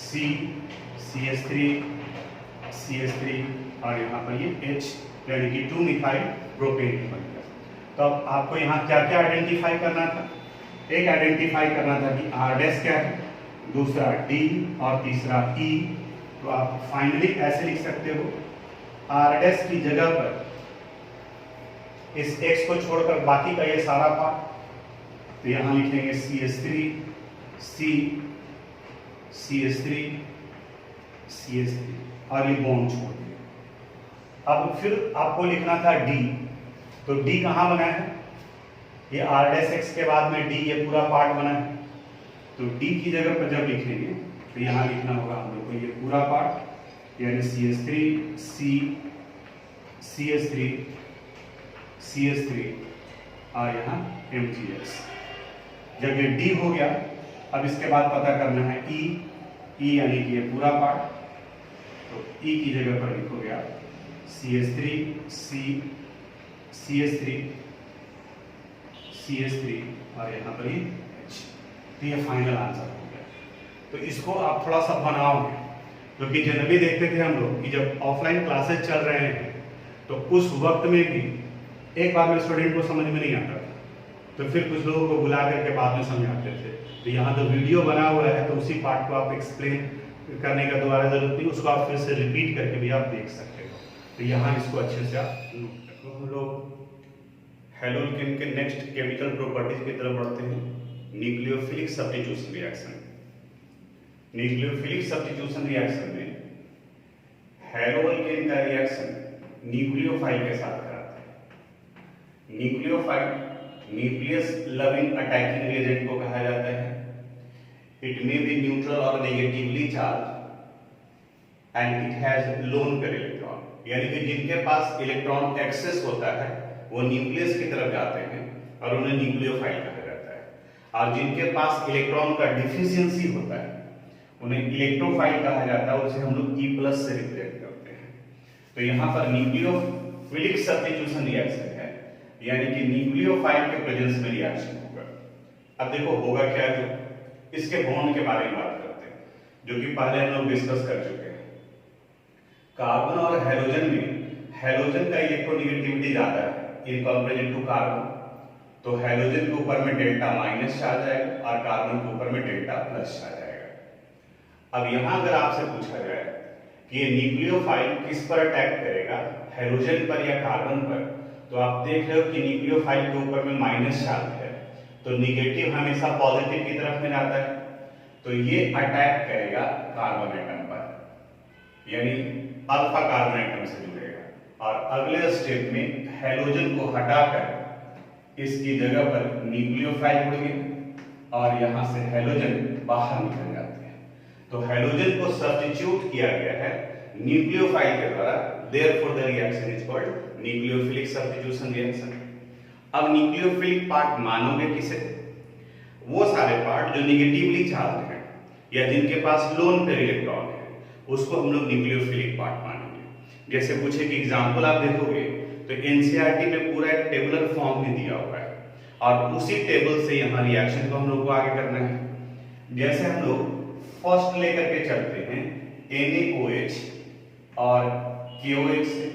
C CH3 CH3, और यहाँ पर ये H, यानी कि 2-मिथाइल प्रोपेन बन गया। तो अब आपको यहाँ क्या क्या आइडेंटिफाई करना था, एक आइडेंटिफाई करना था कि R' क्या है, दूसरा D, और तीसरा E। तो आप फाइनली ऐसे लिख सकते हो, R' की जगह पर इस X को छोड़कर बाकी का ये सारा पार्ट, तो यहां लिखेंगे CH3 C CH3 CH3, और ये बॉन्ड छोड़ दिया। अब फिर आपको लिखना था D, तो D कहां बना है, ये R' के बाद में D ये पूरा पार्ट बना है, तो D की जगह पर जब लिखेंगे तो यहाँ लिखना होगा हम लोग को ये पूरा पार्ट, यानी CH3 C CH3 CH3, और यहाँ MgX। जब ये D हो गया, अब इसके बाद पता करना है E यानी कि ये पूरा पार्ट, तो E की जगह पर लिखोगे आप CH3 और यहाँ पर ही H। तो ये फाइनल आंसर हो गया। तो इसको आप थोड़ा सा बनाओगे, क्योंकि जनरली देखते थे हम लोग कि जब ऑफलाइन क्लासेस चल रहे हैं तो उस वक्त में भी एक बार में स्टूडेंट को समझ में नहीं आता था, तो फिर कुछ लोगों को बुला करके बाद में समझाते थे। तो यहाँ तो वीडियो बना हुआ है, तो उसी पार्ट को आप एक्सप्लेन करने का दोबारा जरूरत नहीं, उसको आप फिर से रिपीट करके भी आप देख सकते हो। तो यहाँ इसको अच्छे से आप नोट रखो। हम लोग हैलोकेन के नेक्स्ट केमिकल प्रॉपर्टीज की तरफ बढ़ते हैं। Nucleophilic substitution reaction. Nucleophilic substitution reaction में हैलोकेन का रिएक्शन न्यूक्लियोफाइल के साथ कराते हैं। Nucleophile nucleus loving attacking reagent को कहा जाता है। इट मे बी न्यूट्रल और negatively charge and it has lone pair electron, यानी कि जिनके पास इलेक्ट्रॉन एक्सेस होता है वो न्यूक्लियस की तरफ जाते हैं और उन्हें न्यूक्लियोफाइल कहा जाता है, और जिनके पास इलेक्ट्रॉन का डिफिशियंसी होता है उन्हें इलेक्ट्रोफाइल कहा जाता है, और उसे हम लोग E+ से रिप्रेजेंट करते हैं। तो यहाँ पर न्यूक्लियोफिलिक सब्स्टिट्यूशन रिएक्शन है, यानी कि न्यूक्लियोफाइल के प्रेजेंस में रिएक्शन होगा। अब देखो होगा क्या, जो इसके बॉन्ड के बारे में बात करते हैं, जो कि पहले हम लोग डिस्कस कर चुके हैं। कार्बन और हैलोजन में हैलोजन का इलेक्ट्रोनेगेटिविटी ज्यादा है इन कंपैरिजन टू कार्बन, तो हैलोजन के ऊपर में डेल्टा माइनस आ जाएगा और कार्बन के ऊपर में डेल्टा प्लस आ जाएगा। अब यहां अगर आपसे पूछा जाए कि ये न्यूक्लियोफाइल किस पर अटैक करेगा, हैलोजन पर या कार्बन पर, तो आप देख रहे हो कि न्यूक्लियोफाइल के ऊपर में माइनस चार्ज है, तो निगेटिव हमेशा पॉजिटिव की तरफ में जाता है, तो ये अटैक करेगा कार्बन एटम पर, यानी अल्फा कार्बन एटम से जुड़ेगा, और अगले स्टेप में हैलोजन को हटाकर इसकी जगह पर न्यूक्लियोफाइल जुड़ेंगे और यहां से हैलोजन बाहर निकल जाते हैं। तो हैलोजन को सब्स्टिट्यूट किया गया है न्यूक्लियोफाइल के द्वारा, therefore the reaction is called nucleophilic substitution reaction. अब न्यूक्लियोफिलिक पार्ट मानोगे किसे? वो सारे पार्ट जो नेगेटिवली चार्ज हैं या जिनके पास लोन पेयर इलेक्ट्रॉन है, उसको हम लोग न्यूक्लियोफिलिक पार्ट मानेंगे। जैसे पूछे कि एग्जांपल आप देखोगे तो एनसीईआरटी में पूरा एक टेबुलर फॉर्म में दिया हुआ है, और उसी टेबल से यहाँ रिएक्शन को हम लोग को आगे करना है। जैसे हम लोग फर्स्ट लेकर के चलते हैं NaOH और KOH से,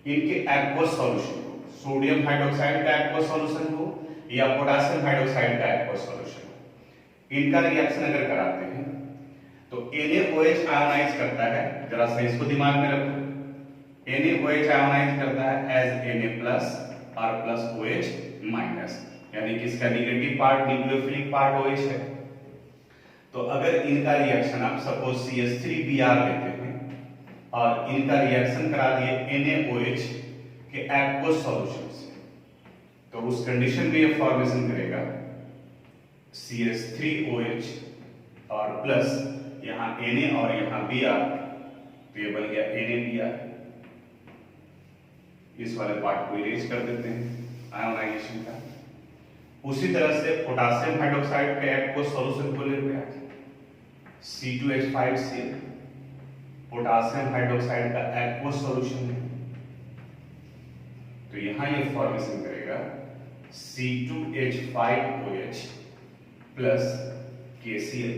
इनके एक्वस सॉल्यूशन हो, सोडियम हाइड्रोक्साइड का एक्वस सॉल्यूशन हो या पोटेशियम हाइड्रोक्साइड का एक्वस सॉल्यूशन हो, इनका रिएक्शन अगर कराते हैं तो NaOH आयोनाइज करता है, जरा सा इसको दिमाग में रखो, NaOH आयोनाइज करता है एज Na+ और प्लस OH माइनस, यानी कि इसका negative part nucleophilic part OH है। तो अगर इनका रिएक्शन आप सपोज CH3Br लेते हैं और इनका रिएक्शन करा दिए NaOH के एक्वस सॉल्यूशन से, तो उस कंडीशन में ये फॉर्मेशन करेगा CH3OH और प्लस यहाँ Na और यहाँ Br, तो ये बन गया NaBr। इस वाले पार्ट को इरेज कर देते हैं आयोनाइजेशन का। उसी तरह से पोटेशियम हाइड्रोक्साइड के एक्वस सॉल्यूशन को लेते हैं C2H5Cl, पोटेशियम हाइड्रोक्साइड का एक्वस सॉल्यूशन है, तो यहां ये फॉर्मेशन करेगा C2H5OH प्लस KCl।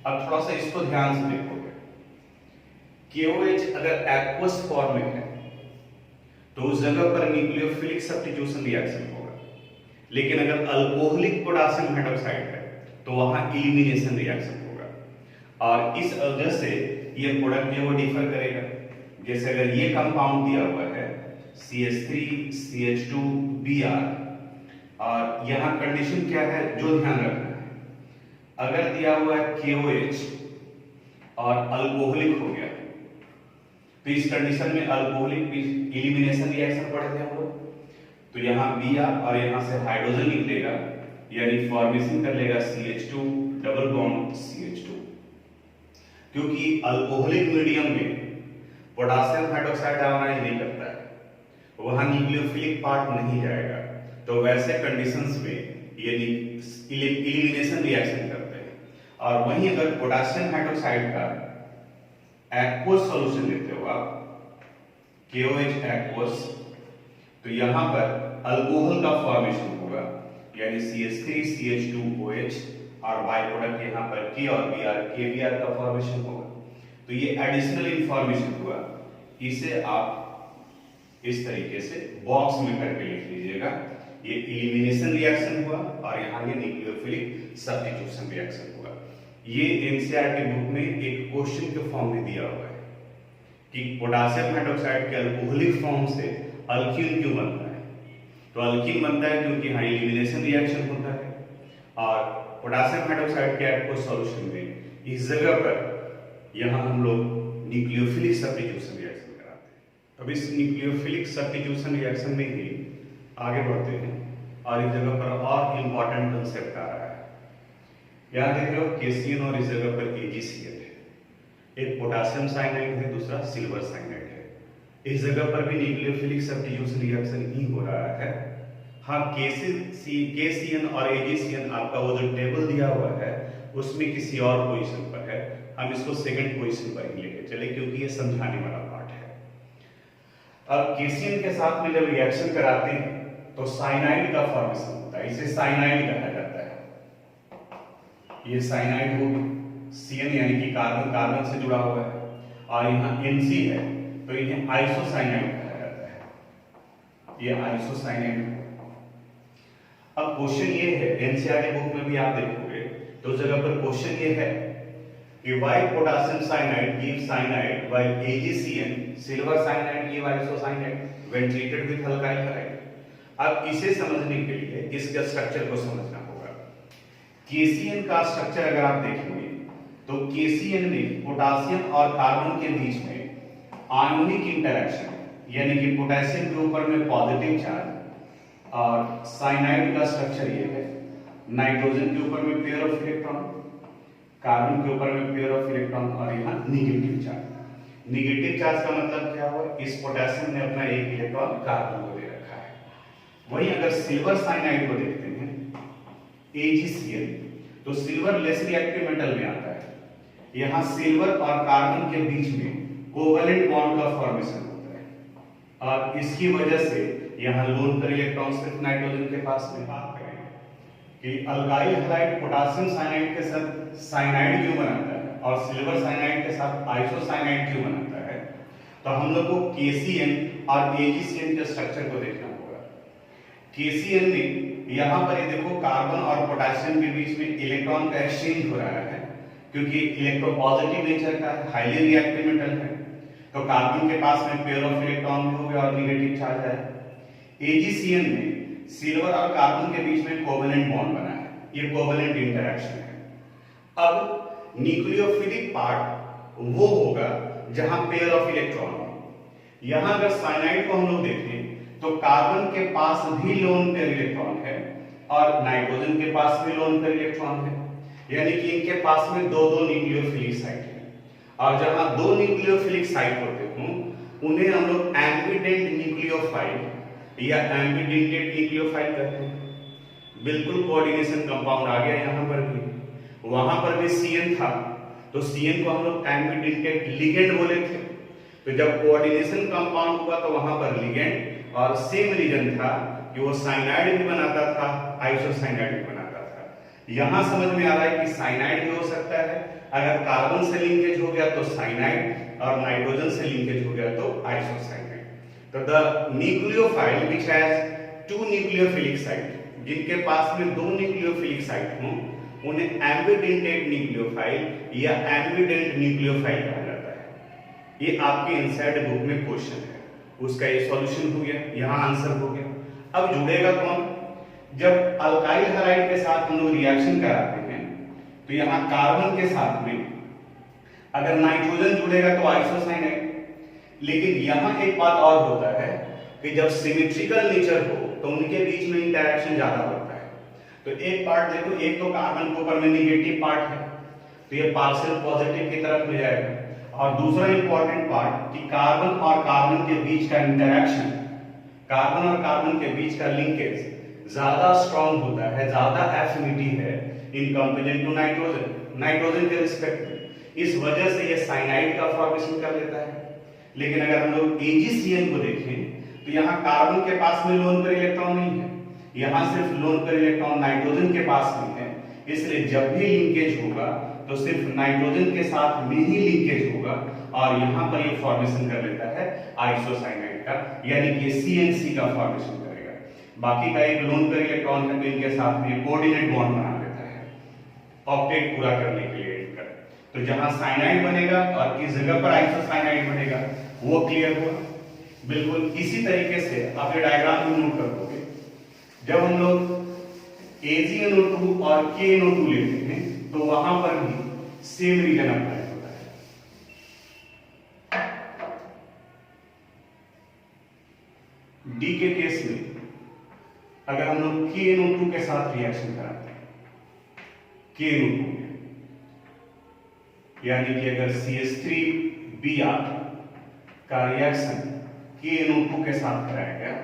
अब थोड़ा सा इसको ध्यान से देखोगे, KOH अगर एक्वस फॉर्म में है तो उस जगह पर न्यूक्लियोफिलिक सब्स्टिट्यूशन रिएक्शन होगा, लेकिन अगर अल्कोहलिक पोटेशियम हाइड्रोक्साइड है तो वहां एलिमिनेशन रिएक्शन होगा, और इस वजह से ये प्रोडक्ट जो वो डिफर करेगा। जैसे अगर ये कंपाउंड दिया हुआ है CH3CH2Br, और यहां कंडीशन क्या है जो ध्यान रखना है, अगर दिया हुआ है KOH और अल्कोहलिक हो गया, तो इस कंडीशन में अल्कोहलिक एलिमिनेशन रिएक्शन पढ़ते हैं हम लोग, तो यहाँ Br और यहाँ से हाइड्रोजन निकलेगा, यानी फॉर्मेशन कर लेगा CH2 डबल बॉन्ड CH2। क्योंकि अल्कोहलिक मीडियम में पोटेशियम हाइड्रोक्साइड आयोनाइज नहीं करता है, वहां न्यूक्लियोफिलिक पार्ट नहीं जाएगा, तो वैसे कंडीशंस में ये एलिमिनेशन रिएक्शन करते हैं। और वहीं अगर पोटेशियम हाइड्रोक्साइड का एक्वस सॉल्यूशन लेते हो आप, KOH aqueous, तो यहां पर अल्कोहल का फॉर्मेशन होगा, यानी CH3CH2OH, और बाय प्रोडक्ट यहां पर K और Br KBr का फॉर्मेशन होगा। तो ये एडिशनल इंफॉर्मेशन हुआ, इसे आप इस तरीके से बॉक्स में करके लिख लीजिएगा। ये एलिमिनेशन रिएक्शन हुआ और यहाँ ये न्यूक्लियोफिलिक सब्स्टिट्यूशन रिएक्शन हुआ। ये एनसीईआरटी बुक में एक क्वेश्चन के फॉर्म में दिया हुआ है कि पोटेशियम हाइड्रोक्साइड के अल्कोहलिक फॉर्म से अल्कीन क्यों बनता है। तो अल्कीन बनता है क्योंकि यहाँ एलिमिनेशन रिएक्शन होता है, और पोटेशियम हाइड्रोक्साइड के एक्वस सॉल्यूशन में इस जगह पर यहाँ हम लोग न्यूक्लियोफिलिक सब्स्टिट्यूशन रिएक्शन कराते हैं। अब इस न्यूक्लियोफिलिक सब्स्टिट्यूशन रिएक्शन में ही आगे बढ़ते हैं, और इस जगह पर और इंपॉर्टेंट कंसेप्ट आ रहा है। यहाँ देख रहे हो KCN और इस जगह पर AgCl है, एक पोटेशियम साइनाइड है, दूसरा सिल्वर साइनाइड है। इस जगह पर भी न्यूक्लियोफिलिक सब्स्टिट्यूशन रिएक्शन ही हो रहा है। हाँ, KCN और AgCN आपका वो जो टेबल दिया हुआ है उसमें किसी और पोजीशन पर है, हम इसको सेकंड पोजीशन पर ही लेके चले क्योंकि ये समझाने वाला पार्ट है। अब KCN के साथ में जब रिएक्शन कराते हैं तो साइनाइड का फॉर्मेशन होता है, इसे साइनाइड कहा जाता है। ये साइनाइड होगी, CN यानी कि कार्बन कार्बन से जुड़ा हुआ है, और यहाँ NC है तो इन्हें आइसोसाइनाइड कहा जाता है। ये आइसोसाइनाइड। अब क्वेश्चन ये है, एनसीईआरटी बुक में भी आप देखोगे तो उस जगह पर क्वेश्चन ये है कि why potassium cyanide gives cyanide while AgCN silver cyanide give isocyanide when treated with alkyl halide। अब इसे समझने के लिए इसके स्ट्रक्चर को समझना होगा। KCN का स्ट्रक्चर अगर आप देखेंगे तो KCN में पोटेशियम और कार्बन के बीच में आयोनिक इंटरेक्शन, यानी कि पोटेशियम के ऊपर में पॉजिटिव चार्ज, और साइनाइड का स्ट्रक्चर ये है, नाइट्रोजन के ऊपर में पेयर ऑफ इलेक्ट्रॉन, कार्बन के ऊपर में पेयर ऑफ इलेक्ट्रॉन, और यहाँ निगेटिव चार्ज। निगेटिव चार्ज का मतलब क्या हुआ, इस पोटेशियम ने अपना एक इलेक्ट्रॉन कार्बन को दे रखा है। वहीं अगर सिल्वर साइनाइड को देखते हैं AgCl, तो सिल्वर लेस रिएक्टिव मेटल में आता है। यहाँ सिल्वर और कार्बन के बीच में कोवेलेंट बॉन्ड का फॉर्मेशन होता है, और इसकी वजह से यहाँ लोन पेयर इलेक्ट्रॉन सिर्फ नाइट्रोजन के पास में। बात करें कि अल्काइल हैलाइड पोटेशियम साइनाइड के साथ साइनाइड क्यों बनाता है और सिल्वर साइनाइड के साथ आइसोसाइनाइड क्यों बनाता है, तो हम लोग को KCN और AgCN के स्ट्रक्चर को देखना होगा। KCN में यहाँ पर ये देखो कार्बन और पोटेशियम के बीच में इलेक्ट्रॉन का एक्सचेंज हो रहा है, क्योंकि इलेक्ट्रोपॉजिटिव नेचर का है, हाईली रिएक्टिव मेटल है, तो कार्बन के पास में पेयर ऑफ इलेक्ट्रॉन भी हो गया और निगेटिव चार्ज है। AgCN में सिल्वर और कार्बन के बीच में कोवेलेंट बॉन्ड बना है, ये कोवेलेंट इंटरेक्शन है। अब न्यूक्लियोफिलिक पार्ट वो होगा जहां पेयर ऑफ इलेक्ट्रॉन है। यहां अगर साइनाइड को हम लोग देखें तो कार्बन के पास भी लोन पेयर इलेक्ट्रॉन है और नाइट्रोजन के पास भी लोन पेयर इलेक्ट्रॉन है, यानी कि इनके पास में दो दो न्यूक्लियोफिलिक साइट है, और जहां दो न्यूक्लियोफिलिक साइट होते हों उन्हें हम लोग एम्बिडेंट न्यूक्लियोफाइल या एम्बिडेंटेड न्यूक्लियोफाइल कहते हैं। बिल्कुल कोऑर्डिनेशन कंपाउंड आ गया यहाँ पर भी, वहां पर भी CN था तो CN को हम लोग एम्बिडेंटेड लिगेंड बोले थे। तो जब कोऑर्डिनेशन कंपाउंड हुआ तो वहां पर लिगेंड, और सेम रीजन था कि वो साइनाइड भी बनाता था, आइसोसाइनाइड भी बनाता था। यहां समझ में आ रहा है कि साइनाइड भी हो सकता है, अगर कार्बन से लिंकेज हो गया तो साइनाइड, और नाइट्रोजन से लिंकेज हो गया तो आइसोसाइनाइड। तो the nucleophile which has two nucleophilic site, जिनके पास में दो न्यूक्लियोफिलिक साइट हों उन्हें एम्बिडेंटेड न्यूक्लियोफाइल या एम्बिडेंट न्यूक्लियोफाइल कहा जाता है। ये आपके एनसीईआरटी बुक में क्वेश्चन है, उसका ये सॉल्यूशन हो गया, यहाँ आंसर हो गया। अब जुड़ेगा कौन, जब अल्काइल हैलाइड के साथ हम लोग रिएक्शन कराते हैं तो यहाँ कार्बन के साथ में अगर नाइट्रोजन जुड़ेगा तो आइसोसाइनाइड। लेकिन यहाँ एक बात और होता है कि जब सिमेट्रिकल नेचर हो तो उनके बीच में इंटरेक्शन ज्यादा होता है। तो एक पार्ट देखो, एक तो कार्बन के ऊपर में निगेटिव पार्ट है तो ये पार्शियल पॉजिटिव की तरफ ले जाएगा, और दूसरा इंपॉर्टेंट पार्ट कि कार्बन और कार्बन के बीच का इंटरेक्शन, कार्बन और कार्बन के बीच का लिंकेज ज्यादा स्ट्रॉन्ग होता है, ज्यादा एफिनिटी है in comparison to nitrogen, nitrogen के रिस्पेक्ट में। इस वजह से ये साइनाइड का फॉर्मेशन कर लेता है। लेकिन अगर हम लोग AgCl को देखें तो यहाँ कार्बन के पास में लोन पर इलेक्ट्रॉन नहीं है, यहाँ सिर्फ लोन पर इलेक्ट्रॉन नाइट्रोजन के पास में है, इसलिए जब भी लिंकेज होगा तो सिर्फ नाइट्रोजन के साथ में ही लिंकेज होगा और यहाँ पर ये फॉर्मेशन कर लेता है आइसोसाइनाइड का, यानी कि CNC का फॉर्मेशन करेगा। बाकी का एक लोन पर इलेक्ट्रॉन है तो इनके साथ में कोऑर्डिनेट बॉन्ड बना लेता है ऑक्टेट पूरा करने के लिए इनका। तो जहां साइनाइड बनेगा और किस जगह पर आइसोसाइनाइड बनेगा वो क्लियर हुआ। बिल्कुल इसी तरीके से आप ये डायग्राम में नोट कर दोगे, जब हम लोग AgNO2 और KNO2 लेते हैं तो वहां पर भी सेम रीजन अप्लाई होता है। D के केस में अगर हम लोग KNO2 के साथ रिएक्शन कराते हैं, KNO2 यानी कि अगर CH3Br का रिएक्शन KNO2 के साथ कराया गया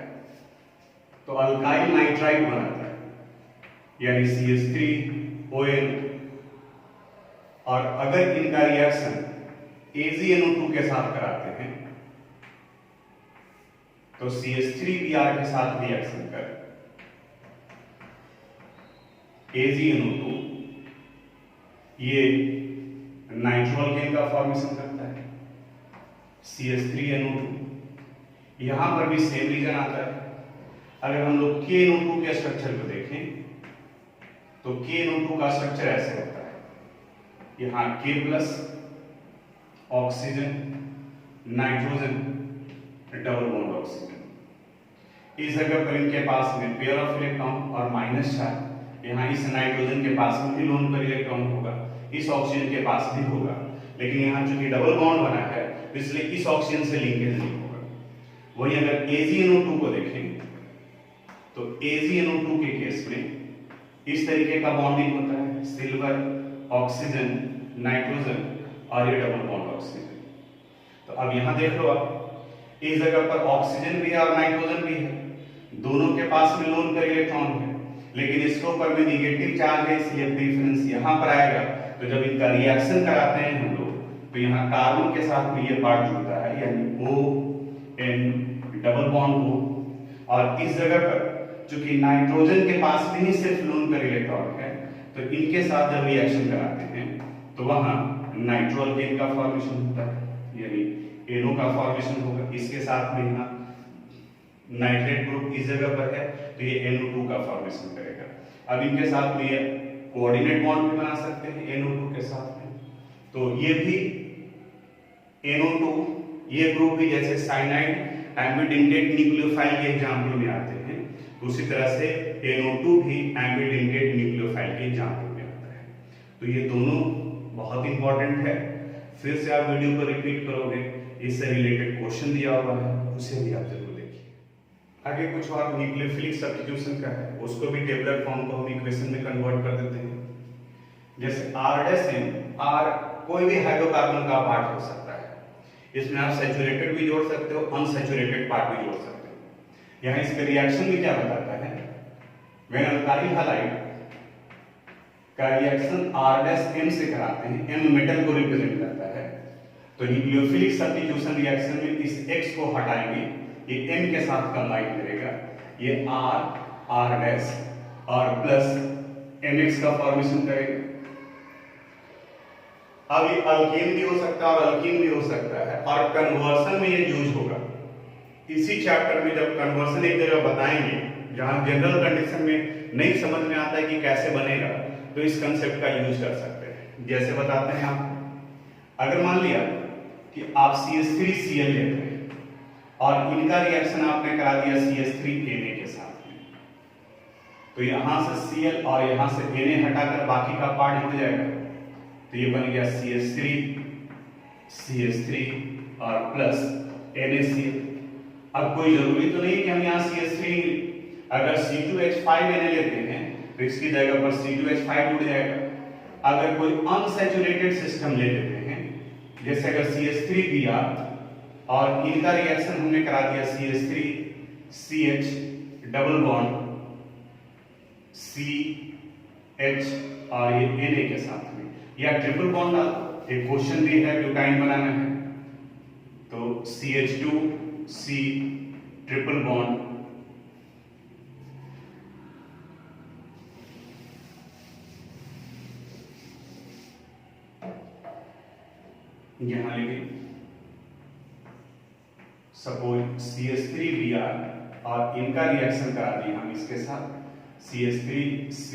तो अल्काइल नाइट्राइड बनाता है, यानी CH3ON, और अगर इनका रिएक्शन AgNO2 के साथ कराते हैं तो CH3Br के साथ रिएक्शन कर AgNO2 ये नाइट्रोअल्केन का फॉर्मेशन करता है, CH3NO2, यहां पर भी सेम रीजन आता है। अगर हम लोग KNO2 के स्ट्रक्चर को देखें तो KNO2 का स्ट्रक्चर ऐसे होता है, यहाँ K plus oxygen nitrogen double bond oxygen. इस जगह पर इनके पास में पेयर ऑफ इलेक्ट्रॉन और माइनस चार्ज, यहाँ इस नाइट्रोजन के पास में भी लोन पर इलेक्ट्रॉन होगा, इस ऑक्सीजन के पास भी होगा, लेकिन यहाँ चूंकि डबल बॉन्ड बना है तो इसलिए इस ऑक्सीजन से लिंकेज नहीं होगा। वहीं अगर AgNO2 को देखें तो AgNO2 के केस में इस तरीके का बॉन्डिंग होता है, सिल्वर ऑक्सीजन नाइट्रोजन और ये डबल बॉन्ड ऑक्सीजन। तो अब यहां देख लो आप, इस जगह पर ऑक्सीजन भी है और नाइट्रोजन भी है, दोनों के पास में लोन पर इलेक्ट्रॉन है, लेकिन इसके ऊपर में नेगेटिव चार्ज है, इसलिए प्रेफरेंस यहां पर आएगा। तो जब इनका रिएक्शन कराते हैं हम लोग तो यहाँ कार्बन के साथ में ये पार्ट जुड़ता है, यानी ON डबल बॉन्ड O, और इस जगह पर चूंकि नाइट्रोजन के पास में ही सिर्फ लोन पर इलेक्ट्रॉन है तो इनके साथ जब रिएक्शन कराते हैं तो वहां नाइट्रोअल्केन का फॉर्मेशन होता है, यानी NO का फॉर्मेशन होगा। इसके साथ में यहाँ नाइट्रेट ग्रुप इस जगह पर है तो ये NO2 का फॉर्मेशन करेगा। अब इनके साथ में ये कोऑर्डिनेट बॉन्ड भी बना सकते हैं NO2 के साथ में, तो ये भी NO2 ये ग्रुप भी जैसे साइनाइड एम्बिडेंटेड न्यूक्लियोफाइल के एग्जाम्पल में आते हैं, उसी तरह से NO2 भी एम्बिडेंटेड न्यूक्लियोफाइल के एग्जाम्पल में आता है। तो ये दोनों बहुत इंपॉर्टेंट है। फिर से आप वीडियो को रिपीट करोगे, इससे रिलेटेड क्वेश्चन दिया हुआ है, उसे भी आप जरूर देखिए। आगे कुछ और न्यूक्लियोफिलिक सब्स्टिट्यूशन का है, उसको भी टेबलर फॉर्म को हम इक्वेशन में कन्वर्ट कर देते हैं। जैसे R' R कोई भी हाइड्रोकार्बन का पार्ट हो सकता है, इसमें आप सैचुरेटेड भी जोड़ सकते हो, अनसैचुरेटेड पार्ट भी जोड़ सकते हो। यहाँ इसका रिएक्शन भी क्या बताता है, व्हेन अल्काइल हैलाइड का रिएक्शन R' M से कराते हैं, M मेटल को रिप्रेजेंट करता है, तो न्यूक्लियोफिलिक सब्स्टिट्यूशन रिएक्शन में इस X को हटाएंगे, ये M के साथ कंबाइन करेगा, ये R' और प्लस MX का फॉर्मेशन करेगा। अब ये अल्केन भी हो सकता है और अल्कीन भी हो सकता है, और कन्वर्सन में ये यूज होगा। इसी चैप्टर में जब कन्वर्सन एक जगह बताएंगे जहां जनरल कंडीशन में नहीं समझ में आता है कि कैसे बनेगा, तो इस कंसेप्ट का यूज कर सकते हैं। जैसे बताते हैं आपको, अगर मान लिया कि आप CH3Cl लेते हैं और इनका रिएक्शन आपने करा दिया CH3Na के साथ में, तो यहां से Cl और यहां से Na हटाकर बाकी का पार्ट जुड़ जाएगा, तो ये बन गया CH3 और प्लस NaCl। अब कोई जरूरी तो नहीं कि हम यहाँ CH3, अगर C2H5Na लेते हैं तो इसकी जगह पर C2H5 जुड़ जाएगा। अगर कोई अनसैचुरेटेड सिस्टम ले लेते हैं, जैसे अगर CH3Br और इनका रिएक्शन हमने करा दिया CH3CH डबल बॉन्ड CH और ये Na के साथ में, या ट्रिपल बॉन्ड डाल, एक क्वेश्चन भी है ब्यूटाइन बनाना है, तो CH2 C ट्रिपल बॉन्ड यहां लिखे, सपोज CH3Br और इनका रिएक्शन करा दिए हम इसके साथ CH3C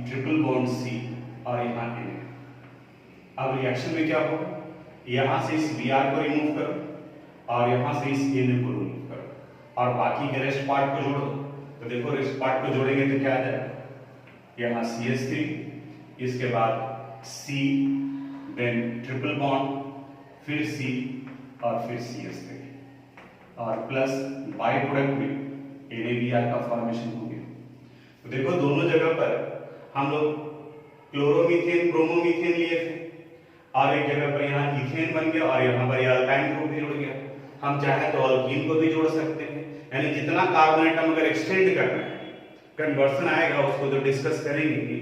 ट्रिपल बॉन्ड C और यहाँ N। अब रिएक्शन में क्या होगा, यहां से इस Br को रिमूव करो और यहां से इस N को रिमूव करो और बाकी के रेस्ट पार्ट को जोड़ो। तो देखो रेस्ट पार्ट को जोड़ेंगे तो क्या आ जाएगा, यहाँ CH3, इसके बाद C, देन ट्रिपल बॉन्ड, फिर C और फिर CH3 और प्लस बाई प्रोडक्ट में NaBr का फॉर्मेशन हो गया। तो देखो दोनों जगह पर हम लोग क्लोरोमीथेन ब्रोमोमीथेन लिए थे और एक जगह पर यहाँ इथेन बन गया और यहाँ पर अल्काइन ग्रुप भी जुड़ गया। हम चाहे तो अल्कीन को भी जोड़ सकते हैं, यानी जितना कार्बन एटम अगर एक्सटेंड करना है, कन्वर्सन आएगा उसको तो डिस्कस करेंगे,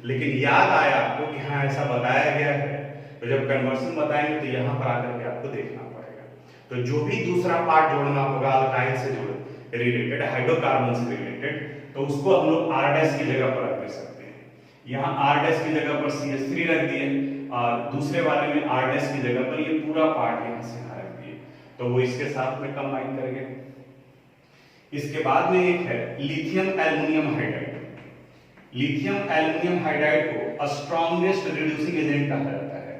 लेकिन याद आया आपको कि हाँ ऐसा बताया गया है, तो जब कन्वर्सन बताएंगे तो यहाँ पर आकर के आपको देखना पड़ेगा। तो जो भी दूसरा पार्ट जोड़ना होगा अल्काइन से जोड़ रिलेटेड, हाइड्रोकार्बन से रिलेटेड, तो उसको हम लोग R डैश की जगह पर रख दे सकते हैं। यहाँ R डैश की जगह पर CH3 रख दिए और दूसरे वाले में R डैश की जगह पर ये पूरा पार्ट यहाँ से यहाँ रख दिए, तो वो इसके साथ में कंबाइन कर गए। इसके बाद में एक है lithium aluminium hydride. Lithium aluminium hydride को स्ट्रॉन्गेस्ट रिड्यूसिंग एजेंट कहा जाता है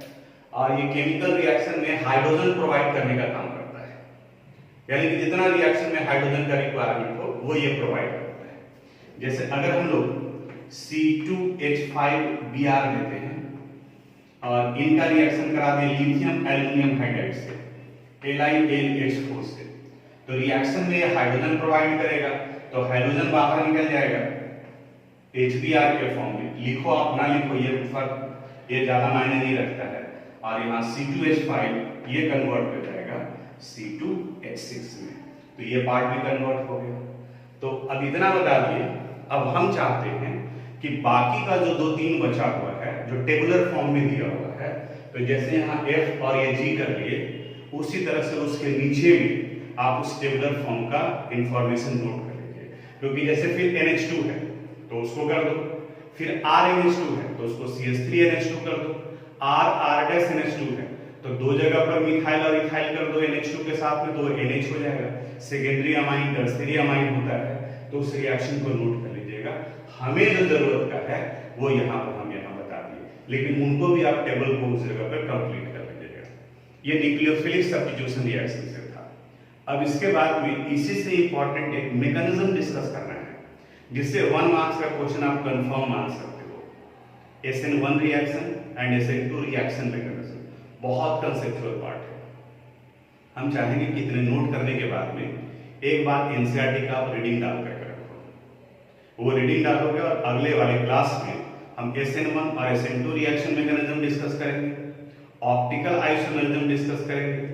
और ये केमिकल रिएक्शन में हाइड्रोजन प्रोवाइड करने का काम करता है, यानी कि जितना रिएक्शन में हाइड्रोजन का रिक्वायरमेंट हो वो ये प्रोवाइड करता है। जैसे अगर हम लोग C2H5Br लेते हैं और इनका रिएक्शन करा दें लिथियम एल्युमिनियम हाइड्राइड से LiLH4 से, तो रिएक्शन में ये हाइड्रोजन प्रोवाइड करेगा, तो हाइड्रोजन बाहर निकल जाएगा HBr के फॉर्म में। लिखो आप ना लिखो ये फर्क, ये ज्यादा मायने नहीं रखता है। और यहाँ C2H5 ये कन्वर्ट हो जाएगा C2H6 में, तो ये पार्ट भी कन्वर्ट हो गया। तो अब इतना बता दिए, अब हम चाहते हैं कि बाकी का जो 2-3 बचा हुआ है जो टेबुलर फॉर्म में दिया हुआ है, तो जैसे यहाँ F और ये G कर लिए, उसी तरह से उसके नीचे भी आप उस टेबुलर फॉर्म का इंफॉर्मेशन नोट कर लीजिए। क्योंकि जैसे फिर NH2 है तो उसको कर दो, फिर RNH2 है तो उसको CH3NH2 कर दो, R-NH2 है तो दो जगह पर मिथाइल और इथाइल कर दो NH2 के साथ में, तो NH हो जाएगा। सेकेंडरी अमाइन टर्शियरी अमाइन होता है, तो उस रिएक्शन को नोट कर लीजिएगा। हमें जो जरूरत का है वो यहाँ पर हम यहाँ बता दिए, लेकिन उनको भी आप टेबल को उस जगह पर कंप्लीट कर लीजिएगा। ये न्यूक्लियोफिलिक सब्स्टिट्यूशन रिएक्शन से था। अब इसके बाद में इसी से इंपॉर्टेंट एक मैकेनिज्म डिस्कस करना है, जिससे 1 मार्क्स का क्वेश्चन आप कंफर्म मान सकते हो। SN1 reaction and SN2 reaction mechanism बहुत कंसेप्चुअल पार्ट है। हम चाहेंगे कि इतने नोट करने के बाद में एक बार NCERT का आप रीडिंग डाल करके रखो, वो रीडिंग डालोगे और अगले वाले क्लास में हम SN1 और SN2 रिएक्शन मैकेनिज्म डिस्कस करेंगे, ऑप्टिकल आइसोमेरिज्म डिस्कस करेंगे।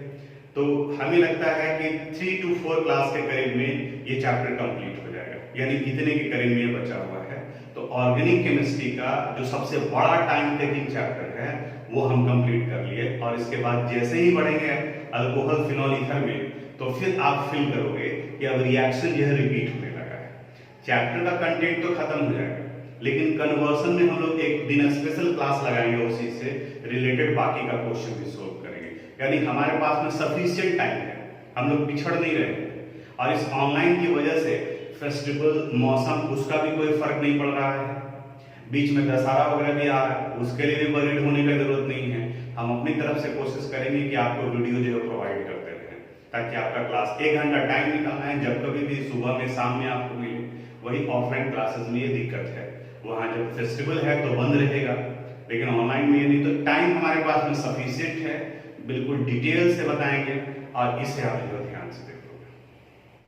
तो हमें लगता है कि 3 to 4 क्लास के करीब में ये चैप्टर कंप्लीट हो जाएगा, यानी इतने के करीब में ये बचा हुआ है। तो ऑर्गेनिक केमिस्ट्री का जो सबसे बड़ा टाइम टेकिंग चैप्टर है वो हम कंप्लीट कर लिए, और इसके बाद जैसे ही बढ़ेंगे अल्कोहल फिनॉल ईथर में, तो फिर आप फील करोगे कि अब रिएक्शन जो है रिपीट होने लगा है। चैप्टर का कंटेंट तो खत्म हो जाएगा, लेकिन कन्वर्सन में हम लोग एक दिन स्पेशल क्लास लगाएंगे, उसी से रिलेटेड बाकी का क्वेश्चन भी सोल्व करेंगे। यानी हमारे पास में सफिशिएंट टाइम है, हम लोग पिछड़ नहीं रहे। और इस ऑनलाइन की वजह से फेस्टिवल मौसम उसका भी कोई फर्क नहीं पड़ रहा है, बीच में दशहरा वगैरह भी आ रहा है, उसके लिए भी वरीड होने की जरूरत नहीं है। हम अपनी तरफ से कोशिश करेंगे कि आपको वीडियो जो है प्रोवाइड करते रहें, ताकि आपका क्लास 1 घंटा टाइम निकालना है, जब कभी भी सुबह में शाम में आपको मिले। वही ऑफलाइन क्लासेस में ये दिक्कत है, वहाँ जब फेस्टिवल है तो बंद रहेगा, लेकिन ऑनलाइन में ये नहीं। तो टाइम हमारे पास में सफिशिएंट है, बिल्कुल डिटेल से बताएंगे, और इसे आप जो ध्यान से देखो।